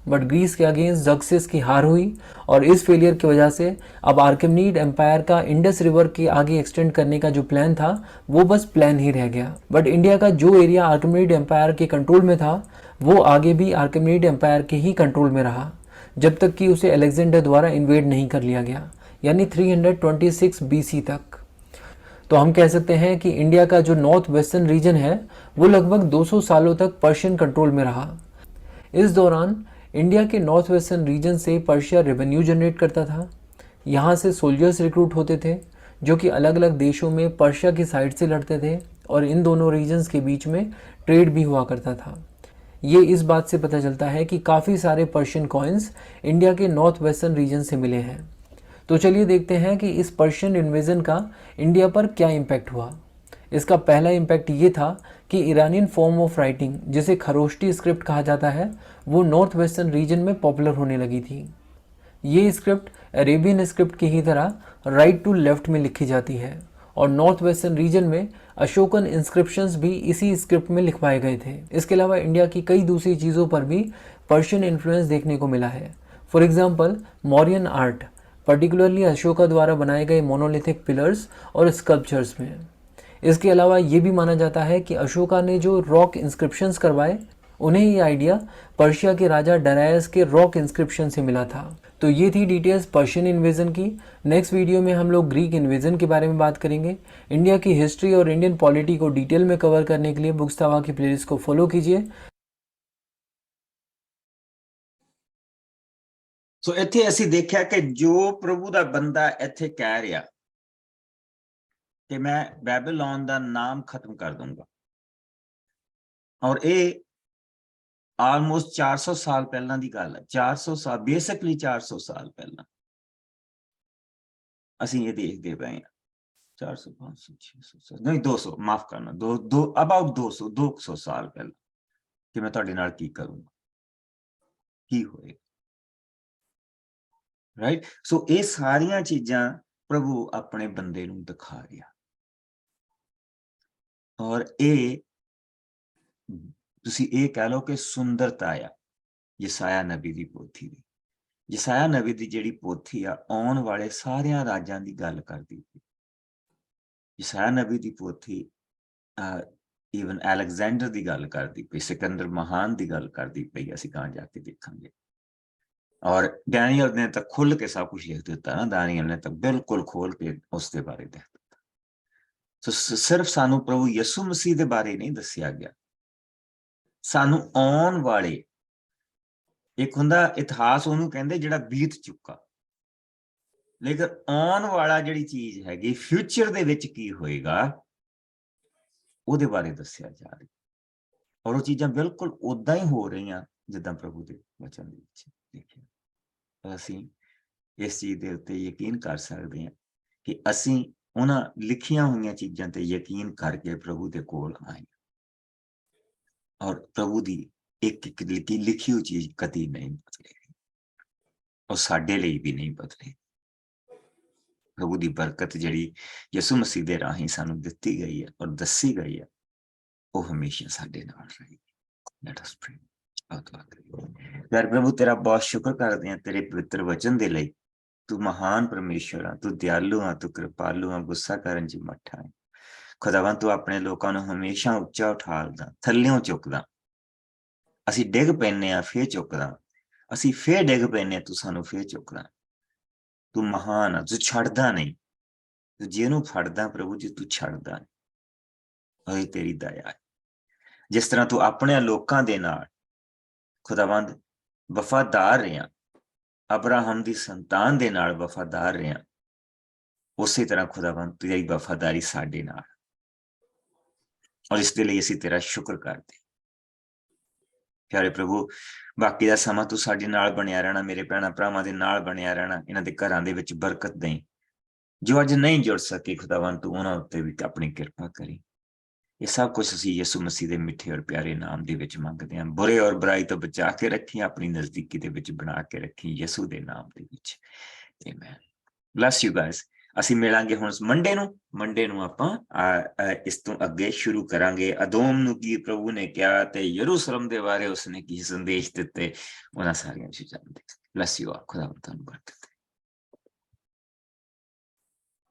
बट ग्रीस के अगेंस्ट ज़र्क्सिस की हार हुई और इस फेलियर की वजह से अब आर्कमेनिड एम्पायर का इंडस रिवर के आगे एक्सटेंड करने का जो प्लान था वो बस प्लान ही रह गया। बट इंडिया का जो एरिया आर्कमेनिड एम्पायर के कंट्रोल में था वो आगे भी आर्कमेनिड एम्पायर के ही कंट्रोल में रहा जब तक कि उसे अलेक्जेंडर द्वारा इन्वेड नहीं कर लिया गया, यानी 326 बीसी तक। तो हम कह सकते हैं कि इंडिया का जो नॉर्थ वेस्टर्न रीजन है वो लगभग 200 सालों तक पर्शियन कंट्रोल में रहा। इस दौरान इंडिया के नॉर्थ वेस्टर्न रीजन से पर्शिया रेवेन्यू जनरेट करता था। यहाँ से सोल्जर्स रिक्रूट होते थे जो कि अलग अलग देशों में पर्शिया की साइड से लड़ते थे और इन दोनों रीजन्स के बीच में ट्रेड भी हुआ करता था। ये इस बात से पता चलता है कि काफ़ी सारे पर्शियन कॉइन्स इंडिया के नॉर्थ वेस्टर्न रीजन से मिले हैं। तो चलिए देखते हैं कि इस पर्शियन इन्वेजन का इंडिया पर क्या इम्पैक्ट हुआ। इसका पहला इम्पैक्ट ये था कि ईरानियन फॉर्म ऑफ राइटिंग, जिसे खरोष्टी स्क्रिप्ट कहा जाता है, वो नॉर्थ वेस्टर्न रीजन में पॉपुलर होने लगी थी। ये स्क्रिप्ट अरेबियन स्क्रिप्ट की ही तरह राइट टू लेफ्ट में लिखी जाती है और नॉर्थ वेस्टर्न रीजन में अशोकन इंस्क्रिप्शंस भी इसी स्क्रिप्ट में लिखवाए गए थे। इसके अलावा इंडिया की कई दूसरी चीज़ों पर भी पर्शियन इन्फ्लुएंस देखने को मिला है। For example Mauryan art, particularly Ashoka द्वारा बनाए गए मोनोलिथिक पिलर्स और स्कल्पचर्स में। इसके अलावा ये भी माना जाता है कि अशोका ने जो रॉक इंस्क्रिप्शंस करवाए, उन्हें ये आइडिया पर्शिया के राजा डारायस के रॉक इंस्क्रिप्शन से मिला था। तो ये थी डिटेल्स पर्शियन इन्वेजन की। नेक्स्ट वीडियो में हम लोग ग्रीक इन्वेजन के बारे में बात करेंगे। इंडिया की हिस्ट्री और इंडियन पॉलिटी को डिटेल में कवर करने के लिए बुक्सतावा की प्लेलिस्ट को फॉलो कीजिए। ਸੋ ਇੱਥੇ ਅਸੀਂ ਦੇਖਿਆ ਕਿ ਜੋ ਪ੍ਰਭੂ ਦਾ ਬੰਦਾ ਇੱਥੇ ਕਹਿ ਰਿਹਾ ਕਿ ਮੈਂ ਬੈਬੀਲੋਨ ਦਾ ਨਾਮ ਖਤਮ ਕਰ ਦੂੰਗਾ, ਔਰ ਇਹ ਆਲਮੋਸਟ 400 ਸਾਲ ਪਹਿਲਾਂ ਦੀ ਗੱਲ ਹੈ। 400 ਸਾਲ, ਬੇਸਿਕਲੀ 400 ਸਾਲ ਪਹਿਲਾਂ ਅਸੀਂ ਇਹ ਦੇਖਦੇ ਪਏ ਹਾਂ। 400 500 600 ਨਹੀਂ 200, ਮਾਫ ਕਰਨਾ, ਦੋ ਅਬਾਊਟ 200 ਸਾਲ ਪਹਿਲਾਂ ਕਿ ਮੈਂ ਤੁਹਾਡੇ ਨਾਲ ਕੀ ਕਰੂੰਗਾ, ਕੀ ਹੋਏਗਾ, ਰਾਈਟ। ਸੋ ਇਹ ਸਾਰੀਆਂ ਚੀਜ਼ਾਂ ਪ੍ਰਭੂ ਆਪਣੇ ਬੰਦੇ ਨੂੰ ਦਿਖਾ ਰਿਹਾ, ਔਰ ਇਹ ਤੁਸੀਂ ਇਹ ਕਹਿ ਲਓ ਕਿ ਸੁੰਦਰਤਾ ਆ ਯਸਾਇਆ ਨਬੀ ਦੀ ਪੋਥੀ ਦੀ। ਯਸਾਇਆ ਨਬੀ ਦੀ ਜਿਹੜੀ ਪੋਥੀ ਆ ਆਉਣ ਵਾਲੇ ਸਾਰਿਆਂ ਰਾਜਾਂ ਦੀ ਗੱਲ ਕਰਦੀ ਪਈ। ਯਸਾਇਆ ਨਬੀ ਦੀ ਪੋਥੀ ਈਵਨ ਅਲੈਗਜ਼ੈਂਡਰ ਦੀ ਗੱਲ ਕਰਦੀ ਪਈ, ਸਿਕੰਦਰ ਮਹਾਨ ਦੀ ਗੱਲ ਕਰਦੀ ਪਈ। ਅਸੀਂ ਕਹਾਂ ਜਾ ਕੇ ਦੇਖਾਂਗੇ। ਔਰ ਡੈਨੀਅਲ ਨੇ ਤਾਂ ਖੁੱਲ ਕੇ ਸਭ ਕੁਝ ਲਿਖ ਦਿੱਤਾ ਨਾ, ਡੈਨੀਅਲ ਨੇ ਤਾਂ ਬਿਲਕੁਲ ਖੋਲ ਕੇ ਉਸ ਦੇ ਬਾਰੇ ਦੱਸ ਦਿੱਤਾ। ਸੋ ਸਿਰਫ ਸਾਨੂੰ ਪ੍ਰਭੂ ਯਿਸੂ ਮਸੀਹ ਦੇ ਬਾਰੇ ਨਹੀਂ ਦੱਸਿਆ ਗਿਆ, ਸਾਨੂੰ ਆਉਣ ਵਾਲੇ, ਇੱਕ ਹੁੰਦਾ ਇਤਿਹਾਸ ਉਹਨੂੰ ਕਹਿੰਦੇ ਜਿਹੜਾ ਬੀਤ ਚੁੱਕਾ, ਲੇਕਿਨ ਆਉਣ ਵਾਲਾ ਜਿਹੜੀ ਚੀਜ਼ ਹੈਗੀ ਫਿਊਚਰ ਦੇ ਵਿੱਚ ਕੀ ਹੋਏਗਾ ਉਹਦੇ ਬਾਰੇ ਦੱਸਿਆ ਜਾ ਰਿਹਾ। ਔਰ ਉਹ ਚੀਜ਼ਾਂ ਬਿਲਕੁਲ ਉਦਾਂ ਹੀ ਹੋ ਰਹੀਆਂ ਜਿੱਦਾਂ ਪ੍ਰਭੂ ਦੇ ਵਚਨ ਦੇ ਵਿੱਚ ਲਿਖਿਆ। ਅਸੀਂ ਇਸ ਚੀਜ਼ ਦੇ ਉੱਤੇ ਯਕੀਨ ਕਰ ਸਕਦੇ ਹਾਂ ਕਿ ਅਸੀਂ ਉਹਨਾਂ ਲਿਖੀਆਂ ਹੋਈਆਂ ਚੀਜ਼ਾਂ ਤੇ ਯਕੀਨ ਕਰਕੇ ਪ੍ਰਭੂ ਦੇ ਕੋਲ ਆਏ, ਔਰ ਪ੍ਰਭੂ ਦੀ ਇੱਕ ਲਿਖੀ ਹੋਈ ਚੀਜ਼ ਕਦੀ ਨਹੀਂ ਬਦਲੇਗੀ, ਉਹ ਸਾਡੇ ਲਈ ਵੀ ਨਹੀਂ ਬਦਲੇਗੀ। ਪ੍ਰਭੂ ਦੀ ਬਰਕਤ ਜਿਹੜੀ ਯਿਸੂ ਮਸੀਹ ਦੇ ਰਾਹੀਂ ਸਾਨੂੰ ਦਿੱਤੀ ਗਈ ਹੈ ਔਰ ਦੱਸੀ ਗਈ ਹੈ, ਉਹ ਹਮੇਸ਼ਾ ਸਾਡੇ ਨਾਲ ਰਹੇਗੀ। Let us pray. ਯਾਰ ਪ੍ਰਭੂ ਤੇਰਾ ਬਹੁਤ ਸ਼ੁਕਰ ਕਰਦੇ ਹਾਂ ਤੇਰੇ ਪਵਿੱਤਰ ਵਚਨ ਦੇ ਲਈ। ਤੂੰ ਮਹਾਨ ਪਰਮੇਸ਼ਰ ਆ, ਤੂੰ ਦਿਆਲੂ ਆ, ਤੂੰ ਕਿਰਪਾਲੂ ਆ, ਗੁੱਸਾ ਕਰਨ ਚ ਮੱਠਾ ਹੈ। ਖੁਦਾਵੰਦ ਤੂੰ ਆਪਣੇ ਲੋਕਾਂ ਨੂੰ ਹਮੇਸ਼ਾ ਉੱਚਾ ਉਠਾਲਦਾ, ਥੱਲਿਓਂ ਚੁੱਕਦਾ। ਅਸੀਂ ਡਿੱਗ ਪੈਂਦੇ ਹਾਂ ਫੇਰ ਚੁੱਕਦਾ, ਅਸੀਂ ਫੇਰ ਡਿੱਗ ਪੈਂਦੇ ਹਾਂ, ਤੂੰ ਸਾਨੂੰ ਫੇਰ ਚੁੱਕਦਾ। ਤੂੰ ਮਹਾਨ ਆ, ਤੂੰ ਛੱਡਦਾ ਨਹੀਂ। ਤੂੰ ਜਿਹਨੂੰ ਫੜਦਾ ਪ੍ਰਭੂ ਜੀ ਤੂੰ ਛੱਡਦਾ ਨਹੀਂ। ਇਹ ਤੇਰੀ ਦਇਆ ਹੈ। ਜਿਸ ਤਰ੍ਹਾਂ ਤੂੰ ਆਪਣੇ ਲੋਕਾਂ ਦੇ ਨਾਲ ਖੁਦਾਵੰਦ ਵਫਾਦਾਰ ਰਿਹਾ, ਅਬਰਾਹਮ ਦੀ ਸੰਤਾਨ ਦੇ ਨਾਲ ਵਫਾਦਾਰ ਰਿਹਾ, ਉਸੇ ਤਰ੍ਹਾਂ ਖੁਦਾਵੰਦ ਤੇਰੀ ਵਫਾਦਾਰੀ ਸਾਡੇ ਨਾਲ, ਔਰ ਇਸ ਦੇ ਲਈ ਅਸੀਂ ਤੇਰਾ ਸ਼ੁਕਰ ਕਰਦੇ। ਪਿਆਰੇ ਪ੍ਰਭੂ ਬਾਕੀ ਦਾ ਸਮਾਂ ਤੂੰ ਸਾਡੇ ਨਾਲ ਬਣਿਆ ਰਹਿਣਾ, ਮੇਰੇ ਭੈਣਾਂ ਭਰਾਵਾਂ ਦੇ ਨਾਲ ਬਣਿਆ ਰਹਿਣਾ, ਇਹਨਾਂ ਦੇ ਘਰਾਂ ਦੇ ਵਿੱਚ ਬਰਕਤ ਦੇਈਂ। ਜੋ ਅੱਜ ਨਹੀਂ ਜੁੜ ਸਕੇ ਖੁਦਾਵੰਦ ਤੂੰ ਉਹਨਾਂ ਉੱਤੇ ਵੀ ਆਪਣੀ ਕਿਰਪਾ ਕਰੀ। ਇਹ ਸਭ ਕੁਛ ਅਸੀਂ ਯਿਸੂ ਮਸੀਹ ਦੇ ਮਿੱਠੇ ਔਰ ਪਿਆਰੇ ਨਾਮ ਦੇ ਵਿੱਚ ਮੰਗਦੇ ਹਾਂ। ਬੁਰੇ ਔਰ ਬੁਰਾਈ ਤੋਂ ਬਚਾ ਕੇ ਰੱਖੀ, ਆਪਣੀ ਨਜ਼ਦੀਕੀ ਦੇ ਵਿੱਚ ਬਣਾ ਕੇ ਰੱਖੀ, ਯਿਸੂ ਦੇ ਨਾਮ ਦੇ ਵਿੱਚ। ਆਮੇਨ। Bless you guys. ਅਸੀਂ ਮਿਲਾਂਗੇ ਹੁਣ ਮੰਡੇ ਨੂੰ ਆਪਾਂ ਇਸ ਤੋਂ ਅੱਗੇ ਸ਼ੁਰੂ ਕਰਾਂਗੇ ਅਦੋਮ ਨੂੰ ਕੀ ਪ੍ਰਭੂ ਨੇ ਕਿਹਾ ਤੇ ਯਰੂਸ਼ਲਮ ਦੇ ਬਾਰੇ ਉਸਨੇ ਕੀ ਸੰਦੇਸ਼ ਦਿੱਤੇ, ਉਹਨਾਂ ਸਾਰੀਆਂ ਚੀਜ਼ਾਂ ਨੂੰ। Bless you. ਖੁਦਾ ਤੁਹਾਨੂੰ ਬਰਕਤ।